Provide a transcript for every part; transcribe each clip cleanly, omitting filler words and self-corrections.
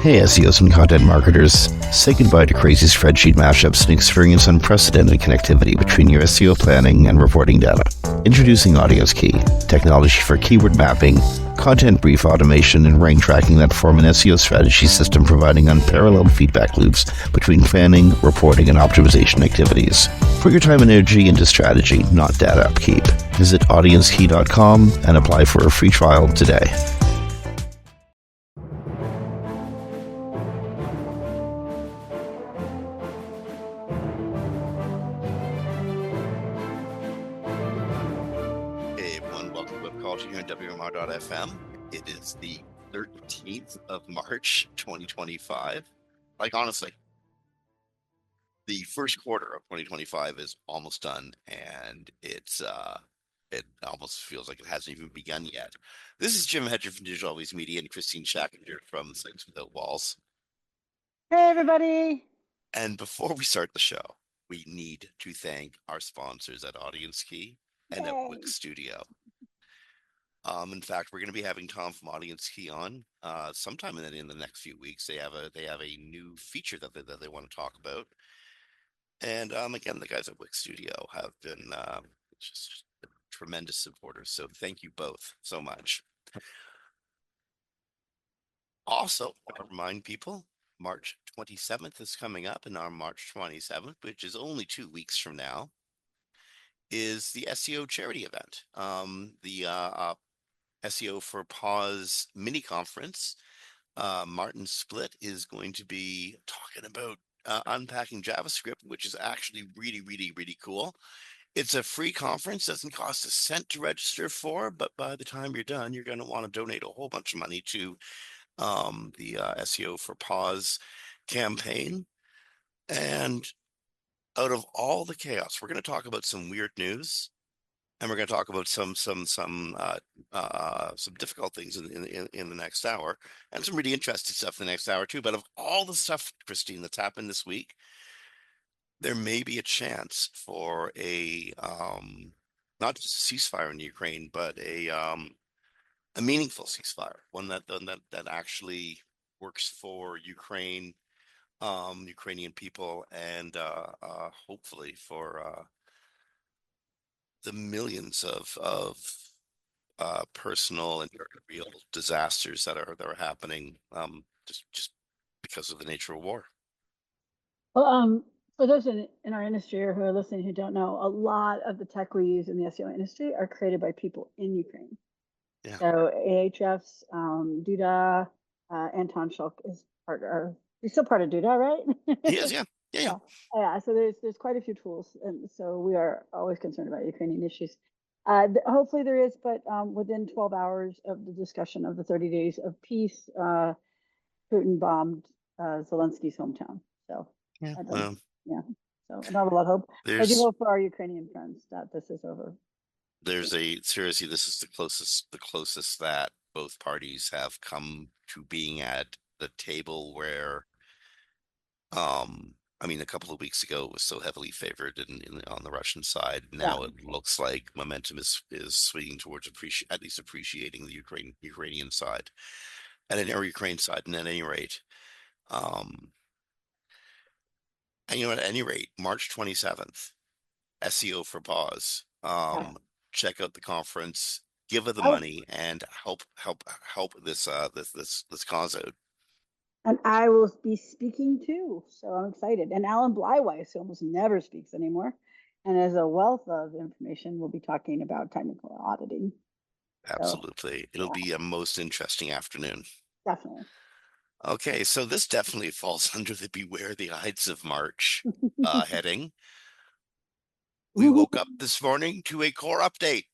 Hey SEOs and content marketers, say goodbye to crazy spreadsheet mashups and experience unprecedented connectivity between your SEO planning and reporting data. Introducing Audience Key, technology for keyword mapping, content brief automation, and rank tracking that form an SEO strategy system providing unparalleled feedback loops between planning, reporting, and optimization activities. Put your time and energy into strategy, not data upkeep. Visit audiencekey.com and apply for a free trial today. Hey everyone, welcome to Culture here on WMR.fm. It is the 13th of March, 2025. Like, honestly, the first quarter of 2025 is almost done, and it almost feels like it hasn't even begun yet. This is Jim Hedger from Digital Always Media and Christine Schackinger from Sites Without Walls. Hey, everybody. And before we start the show, we need to thank our sponsors at Audience Key and at Wix Studio. In fact, we're going to be having Tom from Audience Key on sometime in the next few weeks. They have a new feature that they want to talk about. And again, the guys at Wix Studio have been just tremendous supporters. So thank you both so much. Also, I want to remind people, March 27th is coming up, and on March 27th, which is only 2 weeks from now, is the SEO charity event. The SEO for Pause mini conference. Martin Split is going to be talking about unpacking JavaScript, which is actually really, really, really cool. It's a free conference, doesn't cost a cent to register for, but by the time you're done, you're going to want to donate a whole bunch of money to the SEO for Pause campaign. And out of all the chaos, we're going to talk about some weird news. And we're going to talk about some difficult things in the next hour, and some really interesting stuff in the next hour too. But of all the stuff, Christine, that's happened this week, there may be a chance for a not just a ceasefire in Ukraine, but a meaningful ceasefire, one that actually works for Ukraine, Ukrainian people, and hopefully for the millions of personal and real disasters that are happening just because of the nature of war. Well, for those in our industry or who are listening who don't know, a lot of the tech we use in the SEO industry are created by people in Ukraine. Yeah. So AHF's Duda, Anton Shulk is he's still part of Duda, right? He is, yeah. Yeah. Yeah. So there's quite a few tools, and so we are always concerned about Ukrainian issues. Hopefully there is, but within 12 hours of the discussion of the 30 days of peace, Putin bombed Zelensky's hometown. So Yeah. So not a lot of hope. I do hope for our Ukrainian friends that this is over. Seriously, this is the closest that both parties have come to being at the table where, I mean, a couple of weeks ago it was so heavily favored on the Russian side. Now it looks like momentum is swinging towards at least appreciating the Ukrainian side, and Ukraine side, and at any rate, and at any rate, March 27th, SEO for Pause. Check out the conference, give her the money, and help this cause out. And I will be speaking too, so I'm excited. And Alan Bleiweiss, who almost never speaks anymore, and as a wealth of information, we'll be talking about technical auditing. Absolutely. It'll be a most interesting afternoon. Definitely. Okay, so this definitely falls under the beware the Ides of March heading. We woke up this morning to a core update.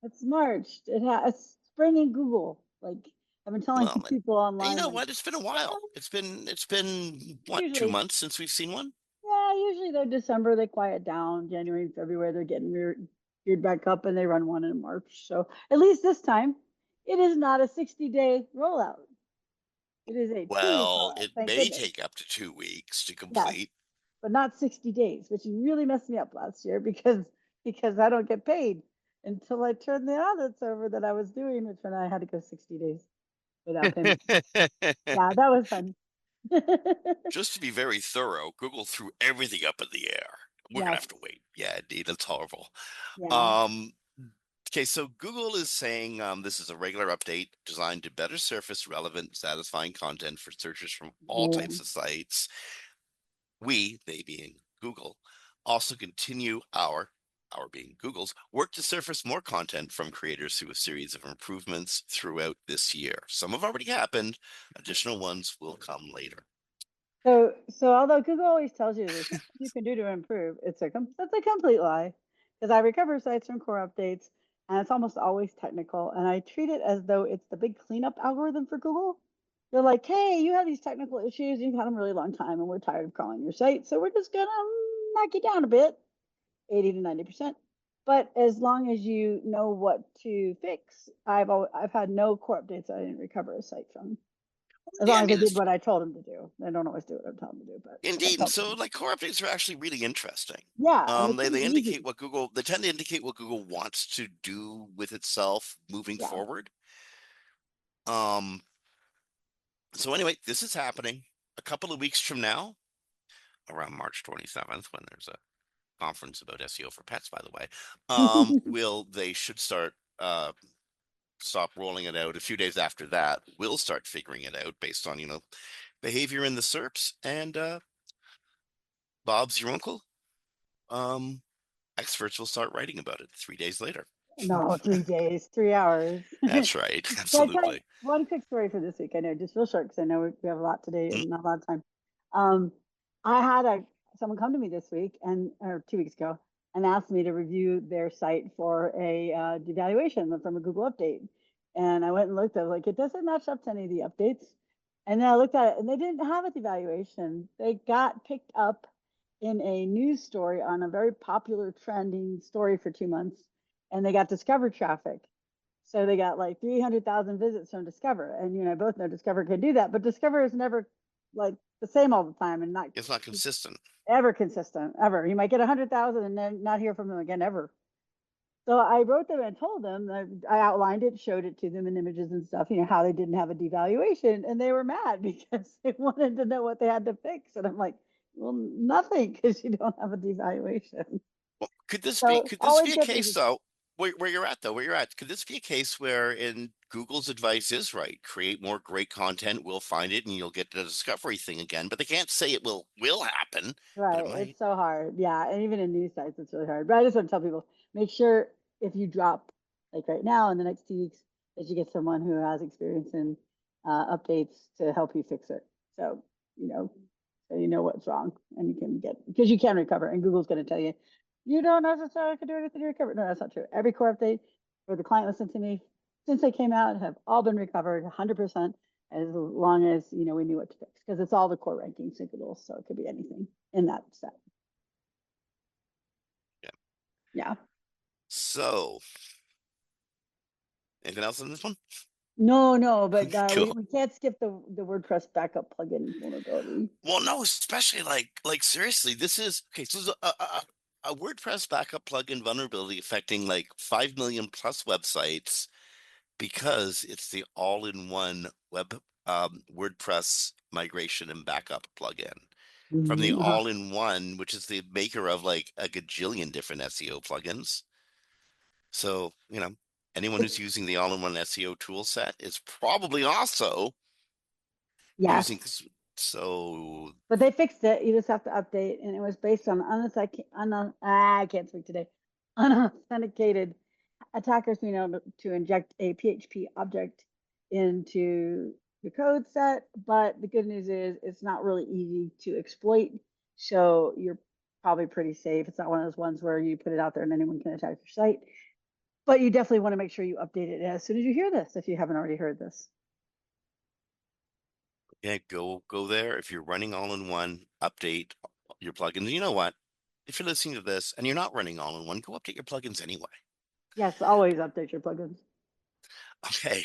It's March. It's spring in Google. Like I've been telling people online. You know what? It's been a while. It's been what, usually 2 months since we've seen one? Yeah, usually they're December, they quiet down. January and February, they're getting geared back up, and they run one in March. So at least this time, it is not a 60-day rollout. It is a 2-week rollout. It may take up to 2 weeks to complete. Yes, but not 60 days, which really messed me up last year because I don't get paid until I turned the audits over that I was doing, which when I had to go 60 days. without payment. Yeah, that was fun. Just to be very thorough, Google threw everything up in the air. We're gonna Yes. have to wait. Yeah, indeed, that's horrible. Yeah. Um, okay, so Google is saying this is a regular update designed to better surface relevant, satisfying content for searchers from all Yeah. types of sites. We, they being Google, also continue our being Google's, work to surface more content from creators through a series of improvements throughout this year. Some have already happened, additional ones will come later. So although Google always tells you there's nothing you can do to improve, that's a complete lie. Because I recover sites from core updates, and it's almost always technical, and I treat it as though it's the big cleanup algorithm for Google. They're like, hey, you have these technical issues, you've had them a really long time, and we're tired of crawling your site, so we're just gonna knock you down a bit, 80 to 90%. But as long as you know what to fix, I've had no core updates I didn't recover a site from. As Yeah, long I as they mean, did it's what I told them to do. They don't always do what I tell them to do, but I indeed. And told them so to. like core updates are actually really interesting. Yeah, and they're They pretty indicate easy. what Google, they tend to indicate what Google wants to do with itself moving Yeah. forward. Um, so anyway, this is happening a couple of weeks from now, around March 27th, when there's a conference about SEO for pets, by the way. Will they should stop rolling it out a few days after that. We'll start figuring it out based on, behavior in the SERPs and Bob's your uncle. Um, Experts will start writing about it 3 days later. No, 3 days, 3 hours. That's right. Can I tell you Absolutely. one quick story for this week? I know, just real short, because I know we have a lot today Mm, and not a lot of time. Um, I had someone come to me this week and or 2 weeks ago and asked me to review their site for a devaluation from a Google update. And I went and looked. I was like, it doesn't match up to any of the updates. And then I looked at it, and they didn't have a devaluation. They got picked up in a news story on a very popular trending story for 2 months, and they got Discover traffic. So they got like 300,000 visits from Discover. And you and I both know Discover can do that, but Discover is never like the same all the time and not it's not consistent. ever consistent, ever. You might get 100,000 and then not hear from them again, ever. So I wrote them and told them that I outlined it, showed it to them in images and stuff, how they didn't have a devaluation. And they were mad because they wanted to know what they had to fix. And I'm like, well, nothing, because you don't have a devaluation. Well, So could this always be a get these. case though, where you're at though, where you're at? Could this be a case where in Google's advice is right? Create more great content, we'll find it, and you'll get the discovery thing again. But they can't say it will happen, but it Right. might. It's so hard. Yeah. And even in news sites, it's really hard. But I just want to tell people, make sure if you drop, like right now in the next 2 weeks, that you get someone who has experience in updates to help you fix it. So, you know, so you know what's wrong and you can because you can recover. And Google's going to tell you, you don't necessarily have to do anything to recover. No, that's not true. Every core update where the client listened to me since they came out have all been recovered 100% as long as, we knew what to fix, because it's all the core rankings in Google. So it could be anything in that set. Yeah. Yeah. So, anything else in this one? No, no, but we, Cool. we can't skip the WordPress backup plugin vulnerability. Well, no, especially like seriously, this is okay. So there's a WordPress backup plugin vulnerability affecting like 5 million plus websites because it's the all-in-one WordPress migration and backup plugin from the Uh-huh. all-in-one, which is the maker of like a gajillion different SEO plugins. So, anyone who's It's using the all-in-one SEO tool set is probably also using. yes, So, but they fixed it. You just have to update, and it was based on I can't speak today. Unauthenticated attackers being able to inject a PHP object into the code set. But the good news is it's not really easy to exploit. So you're probably pretty safe. It's not one of those ones where you put it out there and anyone can attack your site. But you definitely want to make sure you update it as soon as you hear this, if you haven't already heard this. yeah, go there. If you're running all-in-one, update your plugins. You know what? If you're listening to this and you're not running all-in-one, go update your plugins anyway. Yes, always update your plugins. Okay.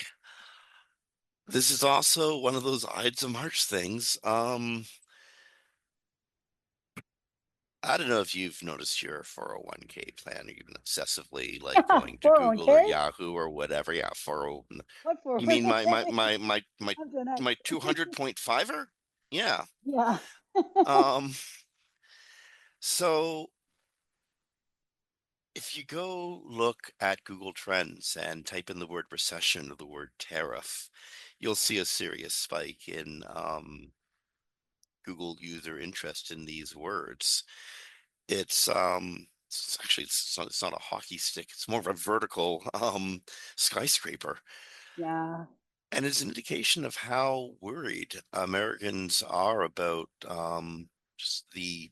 This is also one of those Ides of March things. I don't know if you've noticed your 401k plan or even obsessively like going to Google or 401k? Yahoo or whatever. Yeah, 40. What You mean401k? I'm Gen X. my 200.5er? Yeah. Yeah. Um, so if you go look at Google Trends and type in the word recession or the word tariff, you'll see a serious spike in Google user interest in these words. It's actually it's not a hockey stick, it's more of a vertical skyscraper. Yeah. And it's an indication of how worried Americans are about just the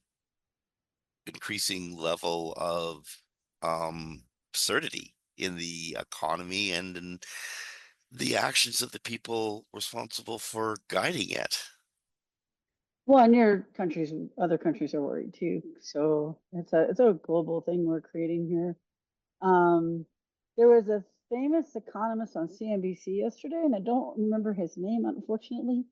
increasing level of absurdity in the economy and in the actions of the people responsible for guiding it. Well, and your countries, other countries are worried too. So it's a global thing we're creating here. Um, there was a famous economist on CNBC yesterday, and I don't remember his name, unfortunately,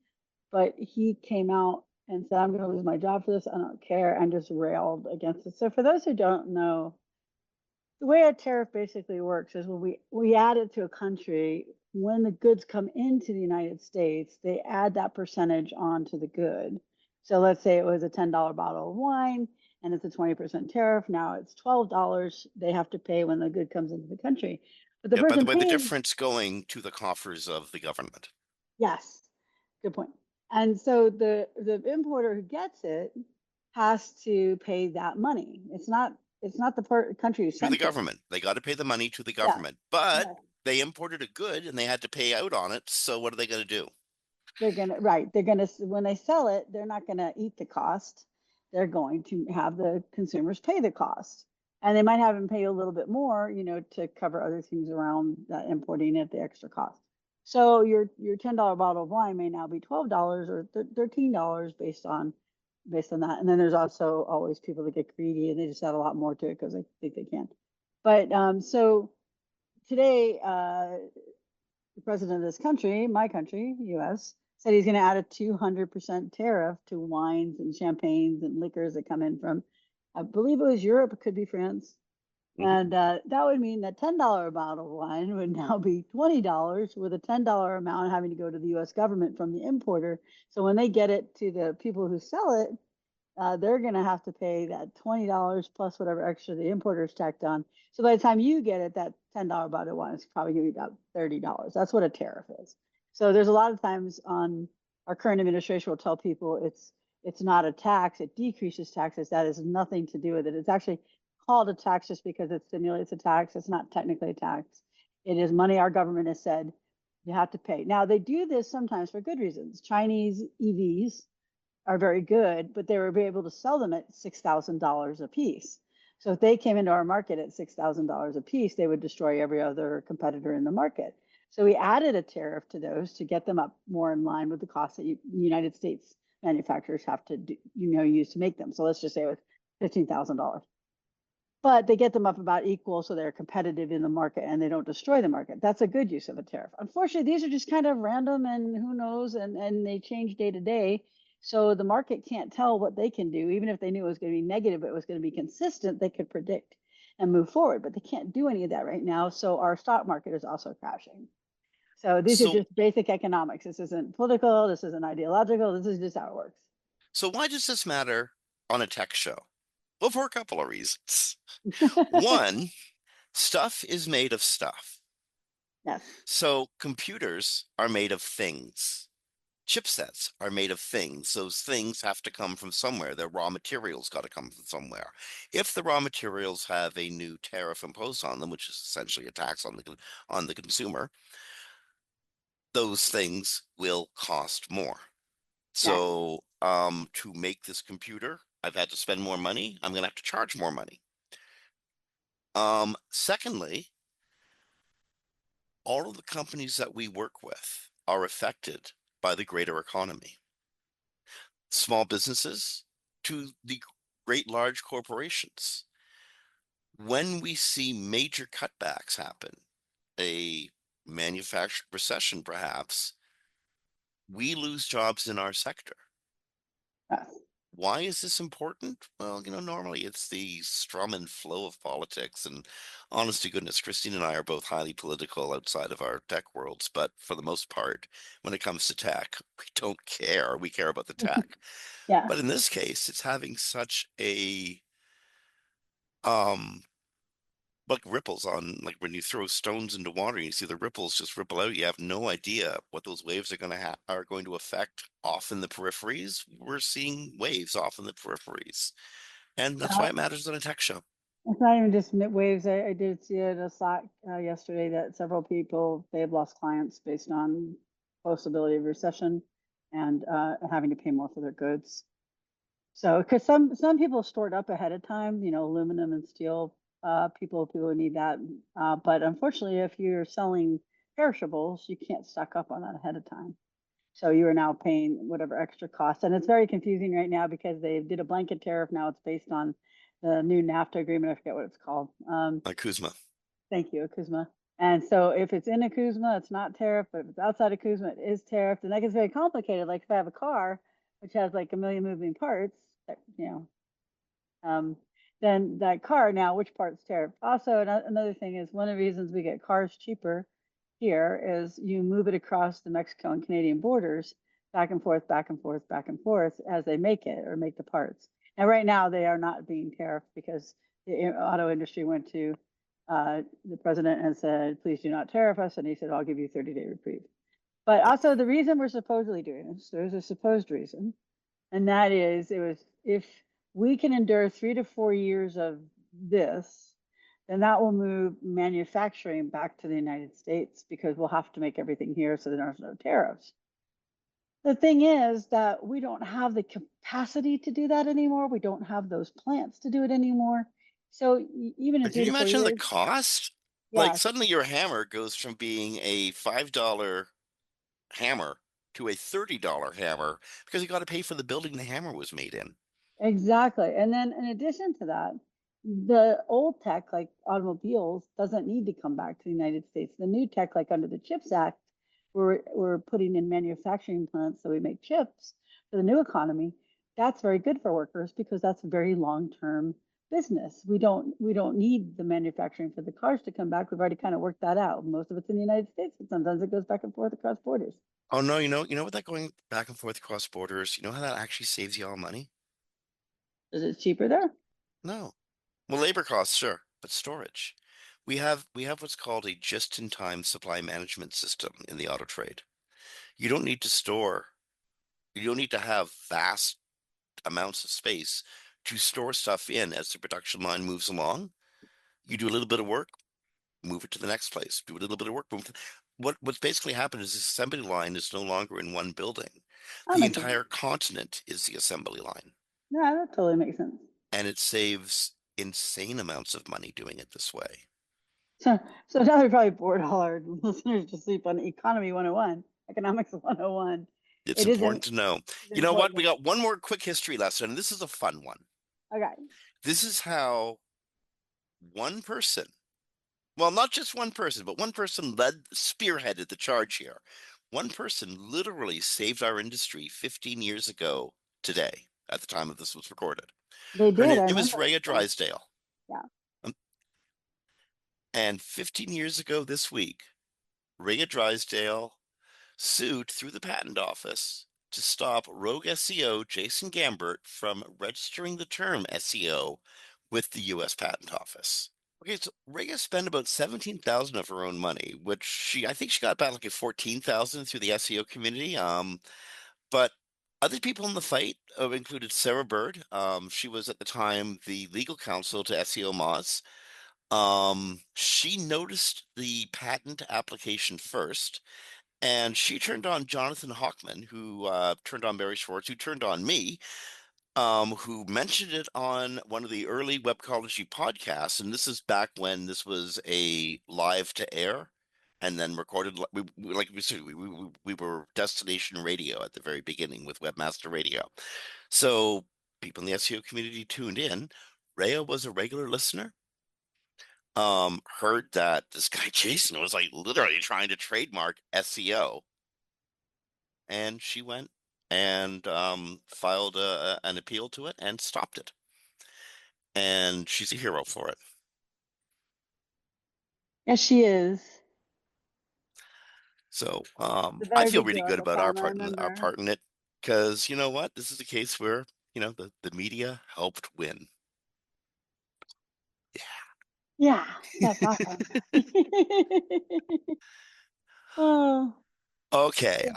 but he came out and said, "I'm going to lose my job for this. I don't care," and just railed against it. So for those who don't know, the way a tariff basically works is when we add it to a country, when the goods come into the United States, they add that percentage onto the good. So let's say it was a $10 bottle of wine and it's a 20% tariff. Now it's $12 they have to pay when the good comes into the country. But the Yeah, by the person way, the paying, difference going to the coffers of the government. yes, good point. And so the importer who gets it has to pay that money. It's not the country who To the sent it. government. They got to pay the money to the Yeah. government, but Yeah. they imported a good and they had to pay out on it. So what are they going to do? They're gonna when they sell it, they're not gonna eat the cost. They're going to have the consumers pay the cost. And they might have them pay a little bit more, to cover other things around that importing at the extra cost. So your $10 bottle of wine may now be $12 or $13 based on that. And then there's also always people that get greedy and they just add a lot more to it because they think they can. But so today, the president of this country, my country, US, said he's going to add a 200% tariff to wines and champagnes and liquors that come in from, I believe it was Europe, it could be France. Mhm. And that would mean that $10 bottle of wine would now be $20 with a $10 amount having to go to the US government from the importer. So when they get it to the people who sell it, they're going to have to pay that $20 plus whatever extra the importers tacked on. So by the time you get it, that $10 bottle of wine is probably going to be about $30. That's what a tariff is. So there's a lot of times on our current administration will tell people it's not a tax, it decreases taxes. That has nothing to do with it. It's actually called a tax just because it simulates a tax. It's not technically a tax. It is money our government has said you have to pay. Now they do this sometimes for good reasons. Chinese EVs are very good, but they were able to sell them at $6,000 a piece. So if they came into our market at $6,000 a piece, they would destroy every other competitor in the market. So we added a tariff to those to get them up more in line with the cost that United States manufacturers have to do, use to make them. So let's just say it was $15,000, but they get them up about equal so they're competitive in the market and they don't destroy the market. That's a good use of a tariff. Unfortunately, these are just kind of random and who knows, and they change day to day. So the market can't tell what they can do. Even if they knew it was going to be negative, but it was going to be consistent, they could predict and move forward, but they can't do any of that right now. So our stock market is also crashing. So these are So just basic economics. This isn't political. This isn't ideological. This is just how it works. so why does this matter on a tech show? Well, for a couple of reasons. One, stuff is made of stuff. Yes. So computers are made of things. Chipsets are made of things. Those things have to come from somewhere. Their raw materials got to come from somewhere. If the raw materials have a new tariff imposed on them, which is essentially a tax on the consumer, those things will cost more. Yes. So, to make this computer, I've had to spend more money. I'm going to have to charge more money. Secondly, all of the companies that we work with are affected by the greater economy. Small businesses to the great large corporations. When we see major cutbacks happen, a manufacturing recession perhaps, we lose jobs in our sector. Yes. why is this important? Well, normally it's the strum and flow of politics. And honest to goodness, Christine and I are both highly political outside of our tech worlds. But for the most part, when it comes to tech, we don't care. We care about the tech. Yeah. But in this case, it's having such a um like ripples on, like when you throw stones into water, you see the ripples just ripple out. You have no idea what those waves are going to affect off in the peripheries. We're seeing waves off in the peripheries, and that's why Uh, it matters on a tech show. it's not even just waves. I did see it a Slack yesterday that several people they've lost clients based on possibility of recession and having to pay more for their goods. So, because some people stored up ahead of time, aluminum and steel, people who need that. But unfortunately, if you're selling perishables, you can't stock up on that ahead of time. So you are now paying whatever extra cost. And it's very confusing right now because they did a blanket tariff. Now it's based on the new NAFTA agreement. I forget what it's called. Like Kuzma. Thank you, Kuzma. And so if it's in a Kuzma, it's not tariff, but if it's outside of Kuzma, it is tariffed. And that gets very complicated. Like if I have a car, which has like a million moving parts, um, then that car now, which part's tariffed? Also, another thing is one of the reasons we get cars cheaper here is you move it across the Mexico and Canadian borders, back and forth, back and forth, back and forth as they make it or make the parts. And right now they are not being tariffed because the auto industry went to the president and said, please do not tariff us. And he said, I'll give you 30-day reprieve. But also the reason we're supposedly doing this, there's a supposed reason, and that is it was if we can endure 3 to 4 years of this, then that will move manufacturing back to the United States because we'll have to make everything here so there's no tariffs. The thing is that we don't have the capacity to do that anymore. We don't have those plants to do it anymore. So even in But can three you to four imagine the years, cost? Like yes, suddenly your hammer goes from being a $5 hammer to a $30 hammer because you got to pay for the building the hammer was made in. exactly. And then in addition to that, the old tech, like automobiles, doesn't need to come back to the United States. The new tech, like under the CHIPS Act, we're putting in manufacturing plants so we make chips for the new economy. That's very good for workers because that's a very long-term business. We don't need the manufacturing for the cars to come back. We've already kind of worked that out. Most of it's in the United States, but sometimes it goes back and forth across borders. Oh no, what that going back and forth across borders, you know how that actually saves you all money? Is it cheaper there? No. Well, labor costs, sure, but storage. We have what's called a just-in-time supply management system in the auto trade. You don't need to store, you don't need to have vast amounts of space to store stuff in as the production line moves along. You do a little bit of work, move it to the next place, do a little bit of work, what's basically happened is the assembly line is no longer in one building. That The makes sense. entire continent is the assembly line, Yeah, that totally makes sense. and it saves insane amounts of money doing it this way. So, so now they're probably bored all our listeners to sleep on Economy 101, Economics 101. It's It important isn't to know. You know what? We important. got one more quick history lesson, and this is a fun one. Okay. This is how one person, well, not just one person, but one person spearheaded the charge here. One person literally saved our industry 15 years ago today, at the time of this was recorded. They Her did. name I is remember. Rhea Yeah. Drysdale. Yeah. Um, and 15 years ago this week, Rhea Drysdale sued through the patent office to stop rogue SEO Jason Gambert from registering the term SEO with the US Patent Office. Okay, so Rhea spent about 17,000 of her own money, which I think she got back like a 14,000 through the SEO community. But other people in the fight included Sarah Bird. She was at the time the legal counsel to SEO Moz. She noticed the patent application first, and she turned on Jonathan Hockman, who turned on Barry Schwartz, who turned on me, who mentioned it on one of the early Webcology podcasts. And this is back when this was a live to air and then recorded. Like we said, we were destination radio at the very beginning with Webmaster Radio. So people in the SEO community tuned in. Rhea was a regular listener. Heard that this guy Jason was like literally trying to trademark SEO, and she went and filed an appeal to it and stopped it. And she's a hero for it. Yes, she is. So It's a I very feel big really deal at good the about time. I our remember. part in it, because you know what? This is a case where, the media helped win. Yeah, that's awesome. Oh, Okay.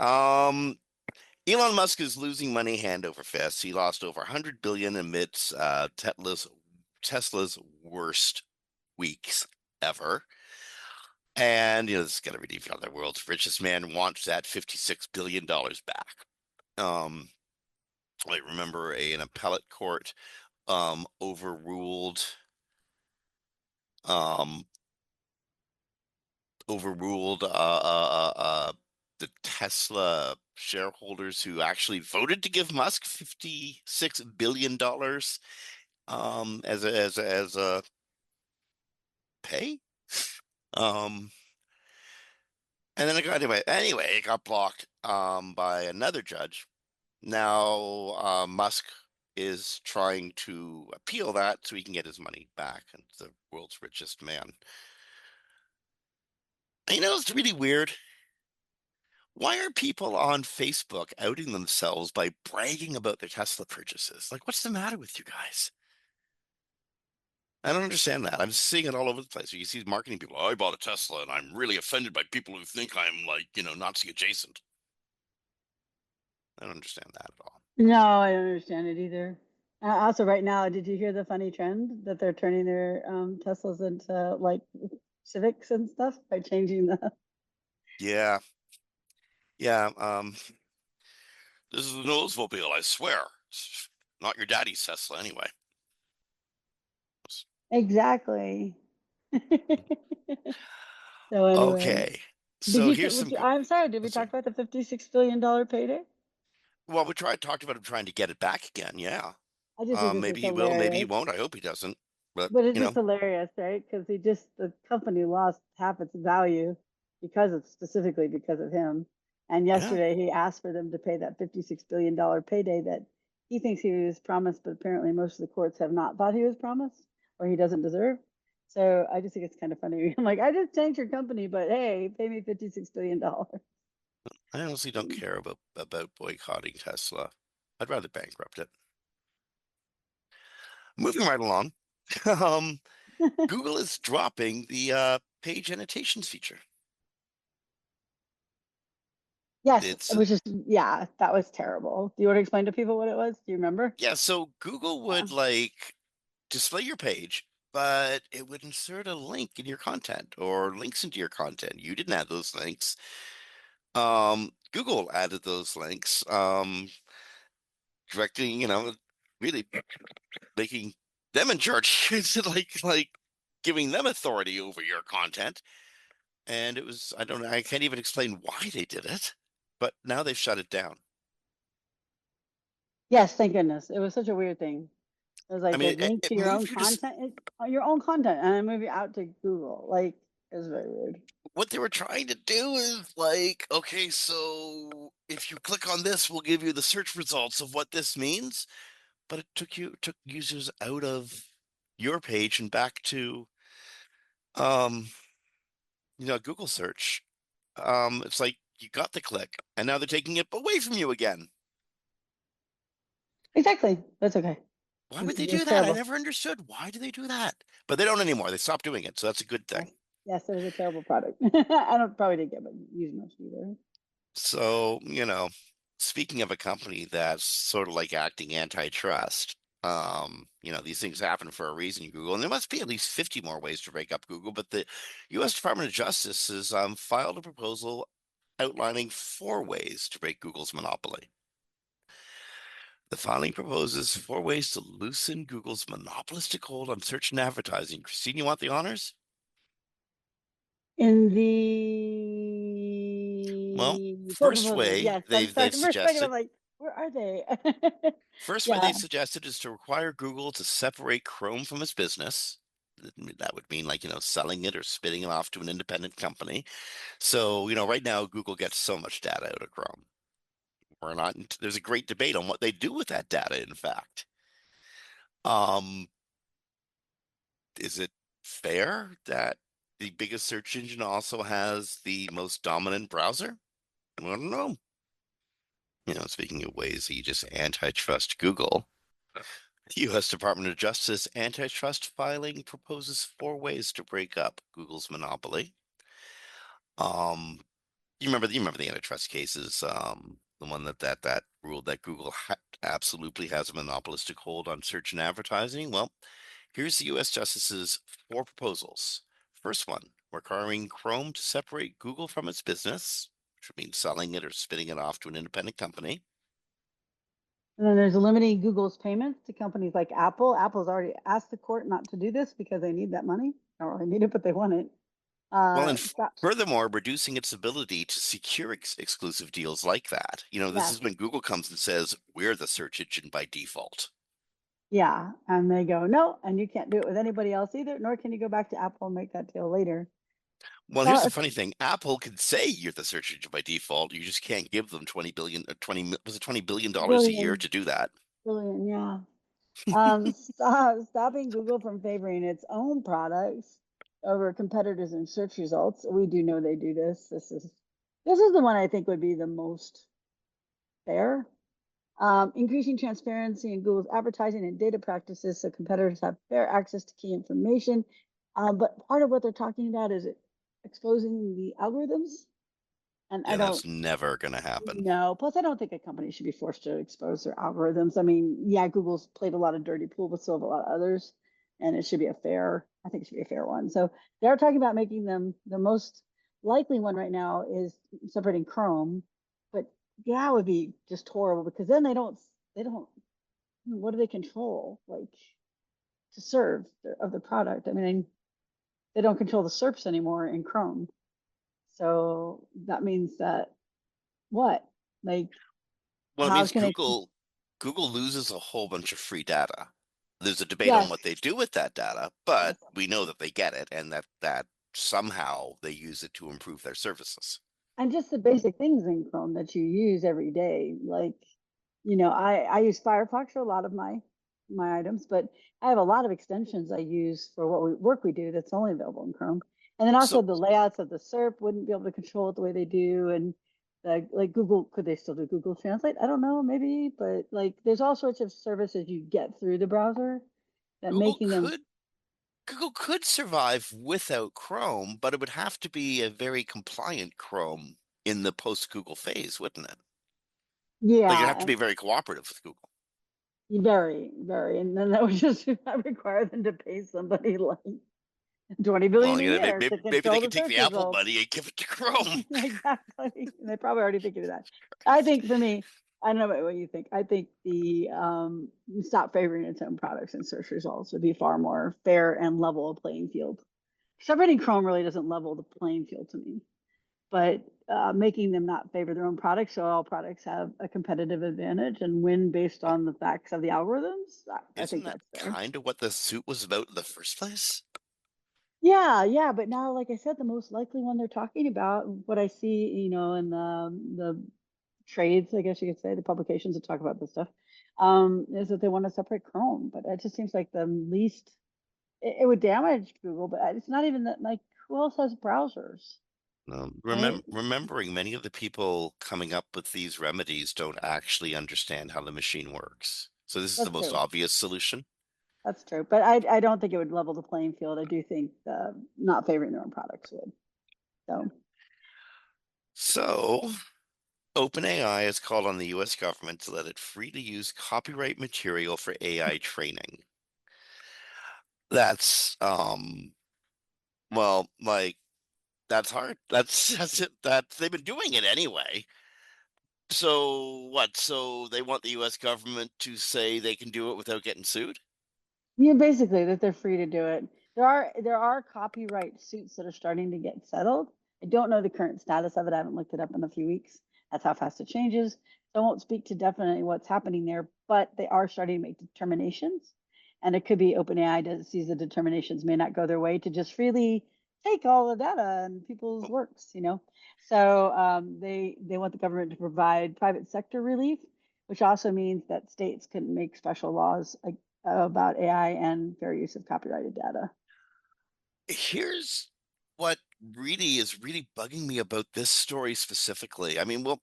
Elon Musk is losing money hand over fist. He lost over 100 billion amidst Tesla's worst weeks ever. And this is gonna be the world's richest man wants that $56 billion back. Um, I remember an appellate court overruled um the Tesla shareholders who actually voted to give Musk $56 billion as a pay. Um, and then it got blocked by another judge. Now Musk is trying to appeal that so he can get his money back. And the world's richest man. It's really weird. Why are people on Facebook outing themselves by bragging about their Tesla purchases? Like, what's the matter with you guys? I don't understand that. I'm seeing it all over the place. You see marketing people, oh, I bought a Tesla and I'm really offended by people who think I'm like, Nazi adjacent. I don't understand that at all. no, I don't understand it either. Also, right now, did you hear the funny trend that they're turning their Teslas into like Civics and stuff by changing the Yeah. Yeah. This is an Oldsmobile, I swear. It's not your daddy's Tesla anyway. exactly. So anyway, Okay. did So you? here's some I'm sorry. Did we sorry. talk about the $56 billion payday? Well, talked about him trying to get it back again. Yeah. I just think this is Maybe he will, maybe he hilarious. won't. I hope he doesn't. But, But it's just hilarious, right? Because the company lost half its value specifically because of him. And yeah. yesterday he asked for them to pay that $56 billion payday that he thinks he was promised, but apparently most of the courts have not thought he was promised or he doesn't deserve. So I just think it's kind of funny. I'm like, I just tanked your company, but hey, pay me $56 billion. I honestly don't care about boycotting Tesla. I'd rather bankrupt it. Moving right along. Um, Google is dropping the page annotations feature. Yes, It's which is, yeah, that was terrible. Do you want to explain to people what it was? Do you remember? Yeah, so Google Yeah. would like display your page, but it would insert a link in your content or links into your content. You didn't add those links. Google added those links, directing, really making them in charge. It's like giving them authority over your content. And it was, I don't know, I can't even explain why they did it, but now they've shut it down. Yes, thank goodness. It was such a weird thing. It was I like a mean, link it to your own moved you to content, your own content, and then move you out to Google. Like, it was very weird. what they were trying to do is like, okay, so if you click on this, we'll give you the search results of what this means. But it took users out of your page and back to um, Google search. It's like you got the click and now they're taking it away from you again. Exactly. That's okay. Why would they do It's that? I terrible. never understood. Why do they do that? But they don't anymore. They stopped doing it, so that's a good Yes. thing. Yes, it was a terrible product. I don't probably didn't get but use much either. So, speaking of a company that's sort of like acting antitrust, these things happen for a reason, Google, and there must be at least 50 more ways to break up Google, but the US Department of Justice has filed a proposal outlining 4 ways to break Google's monopoly. The filing proposes 4 ways to loosen Google's monopolistic hold on search and advertising. Christine, you want the honors? In Well, the first way yes, I'm sorry. they've For a second, I'm suggested like, where are they? First way Yeah, they've suggested is to require Google to separate Chrome from its business. That would mean like, selling it or spinning it off to an independent company. So, right now Google gets so much data out of Chrome. We're not. There's a great debate on what they do with that data. In fact, um, is it fair that the biggest search engine also has the most dominant browser? I don't know. Speaking of ways that you just antitrust Google, the U.S. Department of Justice antitrust filing proposes 4 ways to break up Google's monopoly. Um, you remember the antitrust cases, the one that ruled that Google absolutely has a monopolistic hold on search and advertising. Well, here's the U.S. Justice's 4 proposals. First one, requiring Chrome to separate Google from its business, which would mean selling it or spinning it off to an independent company. And then there's limiting Google's payments to companies like Apple. Apple's already asked the court not to do this because they need that money. They don't really need it, but they want it. Well, and Stop. furthermore, reducing its ability to secure exclusive deals like that. This Yes. is when Google comes and says, we're the search engine by default. Yeah. And they go, no, and you can't do it with anybody else either, nor can you go back to Apple and make that deal later. Well, here's Well, the it's funny thing. Apple can say you're the search engine by default. You just can't give them 20 billion, 20, was it $20 billion a year billion, to do that? billion, yeah. Stopping Google from favoring its own products over competitors in search results. We do know they do this. This is the one I think would be the most fair. Increasing transparency in Google's advertising and data practices so competitors have fair access to key information. But part of what they're talking about is exposing the algorithms. And I Yeah, don't that's never going to happen. know. Plus, I don't think a company should be forced to expose their algorithms. I mean, yeah, Google's played a lot of dirty pool, but so have a lot of others. And it should be I think it should be a fair one. So they're talking about making them the most likely one right now is separating Chrome. But that would be just horrible because then they don't, what do they control? Like to serve of the product. I mean, they don't control the SERPs anymore in Chrome. So that means that what? Like, Well, it how means can they? Google loses a whole bunch of free data. There's a debate on Yes, what they do with that data, but yes. we know that they get it and that somehow they use it to improve their services. And just the basic things in Chrome that you use every day. Like, I use Firefox for a lot of my items, but I have a lot of extensions I use for work we do that's only available in Chrome. And then also So, the layouts of the SERP wouldn't be able to control it the way they do. And like Google, could they still do Google Translate? I don't know, maybe, but like there's all sorts of services you get through the browser that Google making them, could Google could survive without Chrome, but it would have to be a very compliant Chrome in the post Google phase, wouldn't it? Like it'd have to yeah, be very cooperative with Google. very, very. And then that would just require them to pay somebody like 20 Well, billion a year to maybe they control the could take search the Apple results. money and give it to Chrome. Exactly. And they probably already figured that. I think for me, I don't know what you think. I think the stop favoring its own products and search results would be far more fair and level a playing field. Separating Chrome really doesn't level the playing field to me, but making them not favor their own products so all products have a competitive advantage and win based on the facts of the algorithms. I Isn't think that that's fair. kind of what the suit was about in the first place? Yeah, yeah, but now, like I said, the most likely one they're talking about, what I see, in the trades, I guess you could say, the publications that talk about this stuff, is that they want to separate Chrome. But it just seems like the least it would damage Google, but it's not even that. Like, who else has browsers, right? Remembering many of the people coming up with these remedies don't actually understand how the machine works. So this is the That's most true. obvious solution. That's true. But I don't think it would level the playing field. I do think not favoring their own products would. So So OpenAI has called on the US government to let it freely use copyright material for AI training. That's well, like that's hard. That's it. They've been doing it anyway. So what? So they want the US government to say they can do it without getting sued? yeah, basically that they're free to do it. There are copyright suits that are starting to get settled. I don't know the current status of it. I haven't looked it up in a few weeks. That's how fast it changes. So I won't speak to definitely what's happening there, but they are starting to make determinations. And it could be OpenAI sees the determinations may not go their way to just freely take all the data and people's works, you know. So they want the government to provide private sector relief, which also means that states can make special laws like, about AI and fair use of copyrighted data. Here's what really is really bugging me about this story specifically. I mean, well,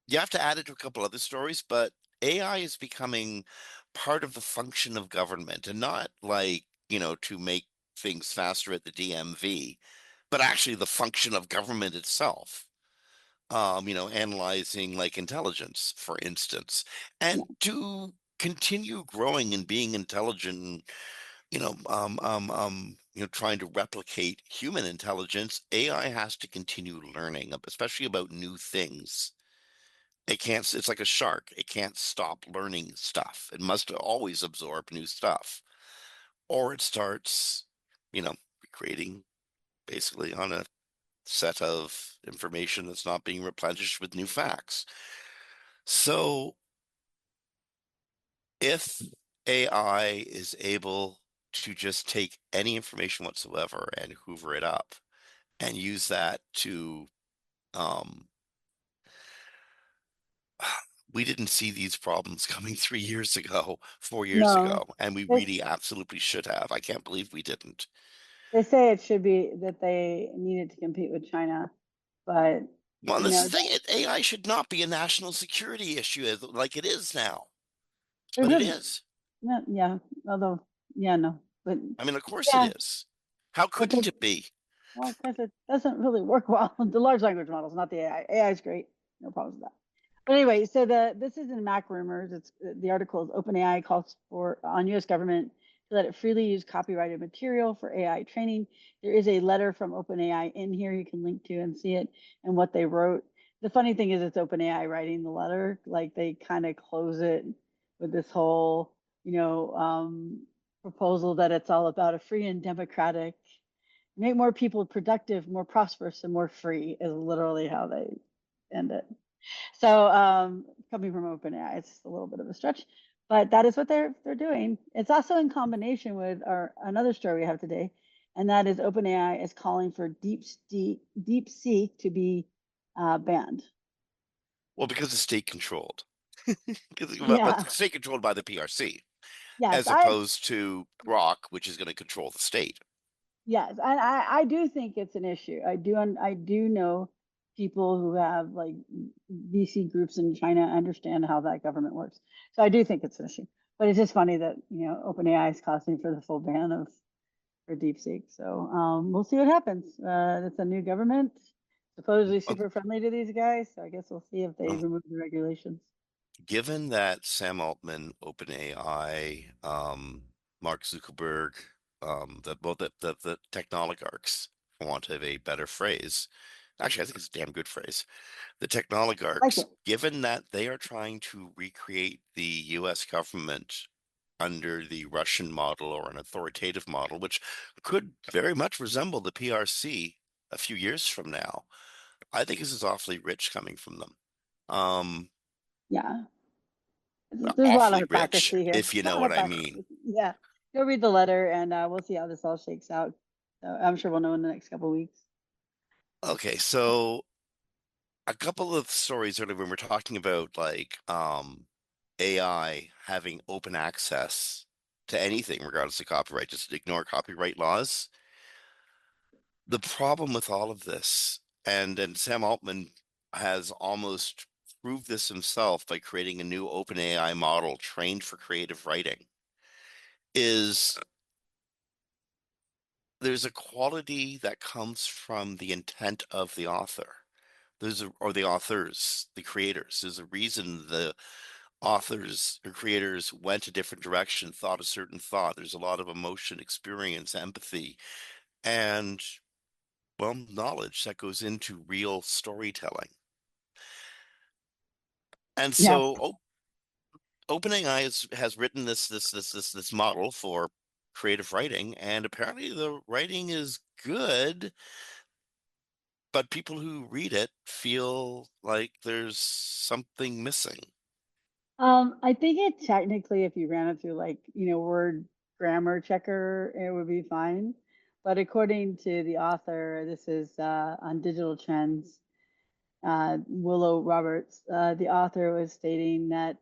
you have to add it to a couple other stories, but AI is becoming part of the function of government and not like, to make things faster at the DMV, but actually the function of government itself. Analyzing like intelligence, for instance, Yeah. and to continue growing and being intelligent, trying to replicate human intelligence, AI has to continue learning, especially about new things. It's like a shark. It can't stop learning stuff. It must always absorb new stuff, or it starts, recreating basically on a set of information that's not being replenished with new facts. So if AI is able to just take any information whatsoever and hoover it up and use that to, um, we didn't see these problems coming 3 years ago, 4 years No, ago, and we this really absolutely should have. I can't believe we didn't. they say it should be that they needed to compete with China, but Well, and you this know, is the thing, AI should not be a national security issue like it is now, there's but it a is. no, yeah, although yeah, no, but I mean, of course it yeah, is. How but the couldn't it be? well, because it doesn't really work well. The large language models, not the AI. AI is great, no problems with that. But anyway, so this is in Mac rumors. It's the article is OpenAI calls for on U.S. government to let it freely use copyrighted material for AI training. There is a letter from OpenAI in here you can link to and see it and what they wrote. The funny thing is, it's OpenAI writing the letter. Like they kind of close it with this whole, proposal that it's all about a free and democratic make more people productive, more prosperous, and more free is literally how they end it. So coming from OpenAI, it's a little bit of a stretch, but that is what they're doing. It's also in combination with our another story we have today, and that is OpenAI is calling for DeepSeek to be banned. Well, because it's state controlled. But Yeah. state controlled by the PRC, Yes. as opposed to Grok, which is going to control the state. Yes, and I do think it's an issue. I do know people who have like VC groups in China understand how that government works. So I do think it's an issue. But it's just funny that, OpenAI is costing for the full ban of for DeepSeek. So we'll see what happens. It's a new government, supposedly Um, super friendly to these guys. So I guess we'll see if they um, remove the regulations. Given that Sam Altman, OpenAI, Mark Zuckerberg, the technoligarchs, for want of a better phrase, actually, I think it's a damn good phrase. The Like technoligarchs, it. given that they are trying to recreate the US government under the Russian model or an authoritative model, which could very much resemble the PRC a few years from now, I think this is awfully rich coming from them. Um, Yeah. There's a lot of Awfully rich, hypocrisy here. if you A know lot of what I mean. hypocrisy. Yeah. Go read the letter and we'll see how this all shakes out. I'm sure we'll know in the next couple of weeks. Okay, so a couple of stories earlier when we're talking about like AI having open access to anything regardless of copyright, just ignore copyright laws. The problem with all of this, and Sam Altman has almost proved this himself by creating a new open AI model trained for creative writing, is there's a quality that comes from the intent of the author. Or the authors, the creators. There's a reason the authors or creators went a different direction, thought a certain thought. There's a lot of emotion, experience, empathy, and well, knowledge that goes into real storytelling. And Yeah. so OpenAI has written this model for creative writing, and apparently the writing is good, but people who read it feel like there's something missing. I think it technically, if you ran it through like, word grammar checker, it would be fine. But according to the author, this is on digital trends, Willow Roberts, the author was stating that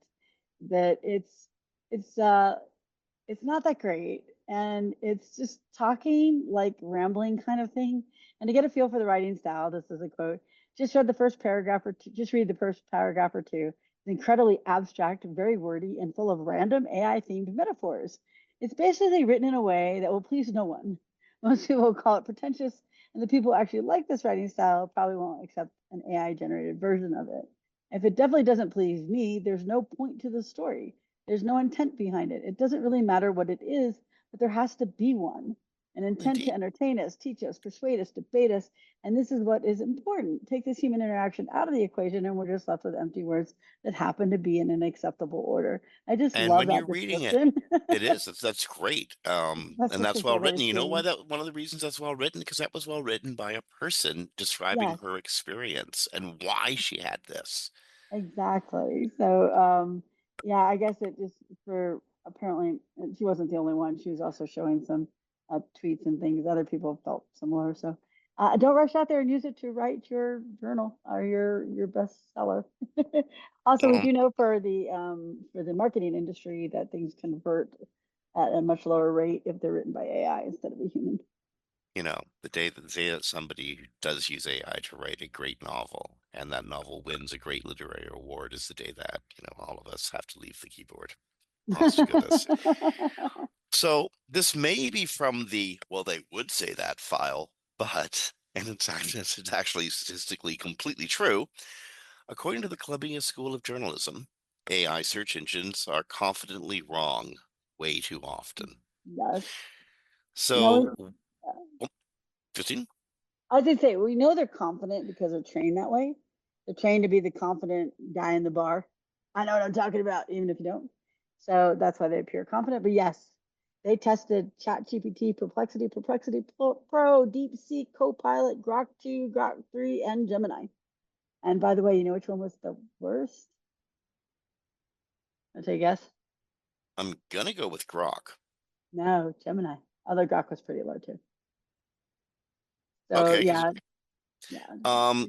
it's not that great, and it's just talking like rambling kind of thing. And to get a feel for the writing style, this is a quote: just read the first paragraph or two, just read the first paragraph or two. It's incredibly abstract, very wordy, and full of random AI themed metaphors. It's basically written in a way that will please no one. Most people will call it pretentious, and the people who actually like this writing style probably won't accept an AI generated version of it. If it definitely doesn't please me, there's no point to the story. There's no intent behind it. It doesn't really matter what it is, but there has to be one. An intent to Indeed. entertain us, teach us, persuade us, debate us. And this is what is important. Take this human interaction out of the equation, and we're just left with empty words that happen to be in an acceptable order. I just And love when that you're reading it, description. it is. That's great. That's And such that's a well good way written. of You know why seeing. that one of the reasons that's well written? Because that was well written by a person describing Yes. her experience and why she had this. Exactly. So, yeah, I guess it just for apparently and she wasn't the only one. She was also showing some tweets and things. Other people felt similar. So, don't rush out there and use it to write your journal or your bestseller. Also, we Um, do know for the marketing industry that things convert at a much lower rate if they're written by AI instead of a human. the day that somebody does use AI to write a great novel and that novel wins a great literary award is the day that, all of us have to leave the keyboard. Honest to goodness. So this may be from the, well, they would say that file, but, and it's actually statistically completely true. According to the Columbia School of Journalism, AI search engines are confidently wrong way too often. Yes. No, So, uh, oh, 15? I was gonna say we know they're confident because they're trained that way. They're trained to be the confident guy in the bar. I know what I'm talking about, even if you don't. So that's why they appear confident. But yes, they tested ChatGPT, Perplexity, Perplexity Pro, DeepSeek, Copilot, Grok 2, Grok 3, and Gemini. And by the way, you know which one was the worst? I'll take a guess. I'm gonna go with Grok. No, Gemini. Although Grok was pretty low too. So Okay, because yeah, yeah.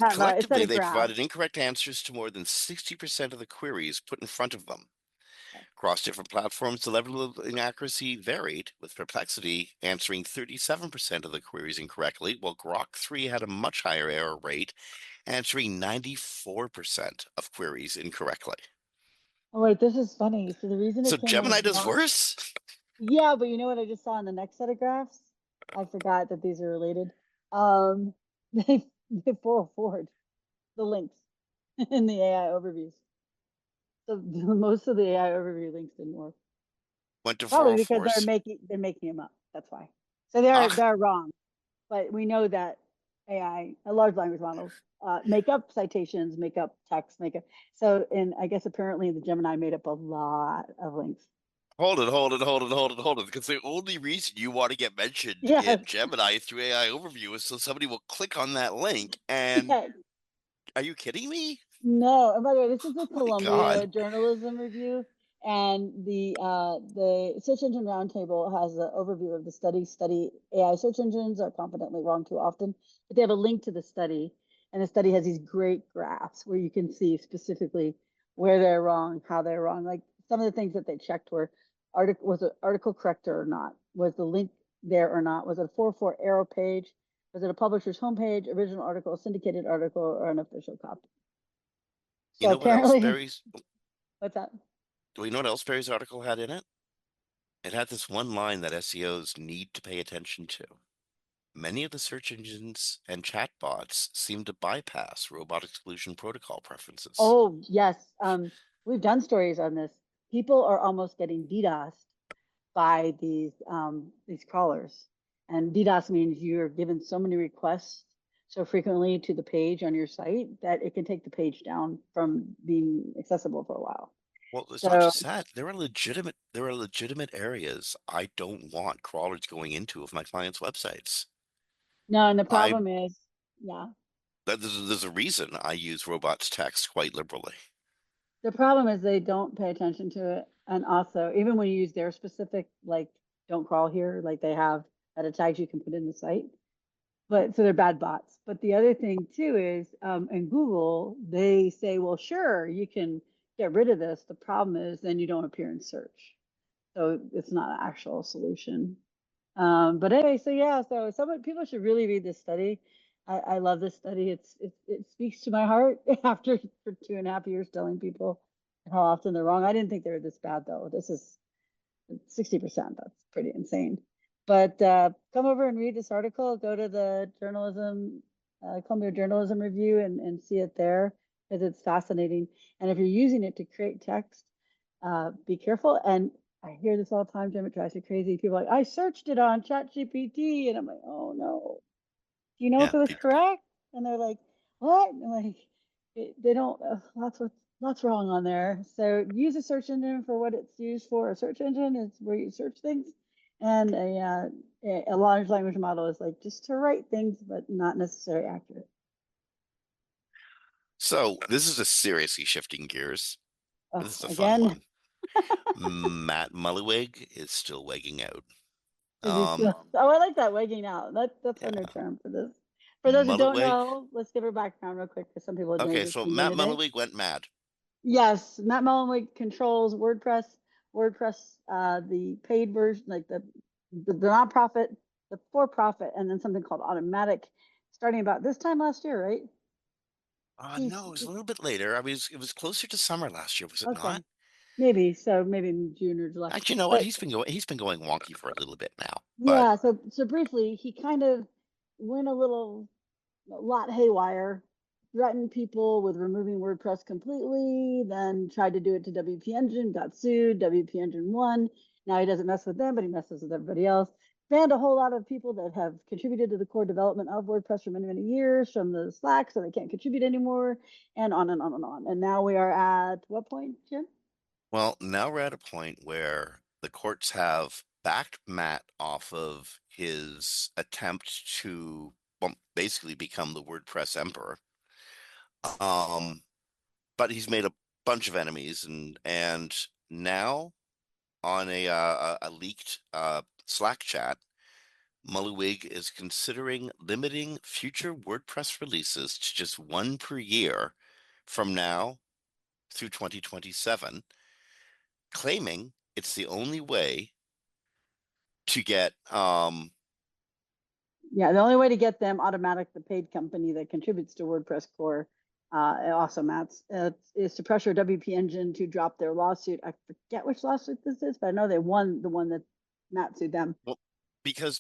Have a set collectively of they graphs. provided incorrect answers to more than 60% of the queries put in front of them. Across different platforms, the level of inaccuracy varied, with Perplexity answering 37% of the queries incorrectly, while Grok 3 had a much higher error rate, answering 94% of queries incorrectly. Oh wait, this is funny. So the reason So it came in Gemini as does wrong, worse? yeah, but you know what I just saw in the next set of graphs? I forgot that these are related. Um, they pull forward the links in the AI overviews. So most of the AI overview links didn't work. Went to Probably because they're 404s. making them up. That's why. So they're wrong. But we know that AI, large language models, make up citations, make up text, make up. So, and I guess apparently the Gemini made up a lot of links. Hold it, hold it, hold it, hold it, hold it. Because the only reason you want to get mentioned Yes, in Gemini through AI overview is so somebody will click on that link. And yes. are you kidding me? No, and by the way, this is the Oh my God. Columbia Journalism Review, and the Search Engine Roundtable has an overview of the study. Study AI search engines are confidently wrong too often, but they have a link to the study, and the study has these great graphs where you can see specifically where they're wrong, how they're wrong. Like some of the things that they checked were article was the article correct or not? Was the link there or not? Was it a 404 arrow page? Was it a publisher's homepage, original article, syndicated article, or an official copy? You So know what else apparently, Barry's, what's that? do we know what else Barry's article had in it? It had this one line that SEOs need to pay attention to. Many of the search engines and chatbots seem to bypass robot exclusion protocol preferences. Oh, yes. We've done stories on this. People are almost getting DDoSed by these crawlers. And DDoS means you're given so many requests so frequently to the page on your site that it can take the page down from being accessible for a while. Well, it's not So just that. There are legitimate areas I don't want crawlers going into of my clients' websites. no, and the I problem is, yeah, there's a reason I use robots text quite liberally. the problem is they don't pay attention to it. And also, even when you use their specific, like, don't crawl here, like they have meta tags you can put in the site. But so they're bad bots. But the other thing too is, in Google, they say, well, sure, you can get rid of this. The problem is then you don't appear in search. So it's not an actual solution. But anyway, so yeah, so some people should really read this study. I love this study. It speaks to my heart after for 2.5 years telling people how often they're wrong. I didn't think they were this bad though. This is 60%. That's pretty insane. But come over and read this article. Go to the Columbia Journalism Review and see it there because it's fascinating. And if you're using it to create text, be careful. And I hear this all the time, Jim. It drives me crazy. People are like, I searched it on ChatGPT, and I'm like, oh no, do you know if Yeah. it was correct? And they're like, what? And like, they don't, lots wrong on there. So use a search engine for what it's used for. A search engine is where you search things. And a large language model is like just to write things, but not necessarily accurate. So this is a seriously shifting gears. Oh, This is a fun again, one. Matt Mullenweg is still wigging out. is he Um, still? Oh, I like that wigging out. That's a new yeah, term for this. For those who don't Mullenweg. know, let's give her background real quick because some people may Okay, just so tuned in Matt today. Mullenweg went mad. Yes, Matt Mullenweg controls WordPress. WordPress, the paid version, like the nonprofit, the for-profit, and then something called Automatic, starting about this time last year, right? He's No, it was a little bit later. I mean, it was closer to summer last year, was it okay, not? maybe so, maybe in June or July. Actually, you know what? But He's been going wonky for a little bit now. But yeah, so briefly, he kind of went a lot haywire, threatened people with removing WordPress completely, then tried to do it to WP Engine, got sued, WP Engine won. Now he doesn't mess with them, but he messes with everybody else. Banned a whole lot of people that have contributed to the core development of WordPress for many, many years from the Slack, so they can't contribute anymore, and on and on and on. And now we are at what point, Jim? well, now we're at a point where the courts have backed Matt off of his attempt to, well, basically become the WordPress emperor. Um, but he's made a bunch of enemies, and now on a leaked Slack chat, Mullwig is considering limiting future WordPress releases to just one per year from now through 2027, claiming it's the only way to get Yeah, the only way to get them Automatic, the paid company that contributes to WordPress core, and also Matt's, is to pressure WP Engine to drop their lawsuit. I forget which lawsuit this is, but I know they won the one that Matt sued them. well, because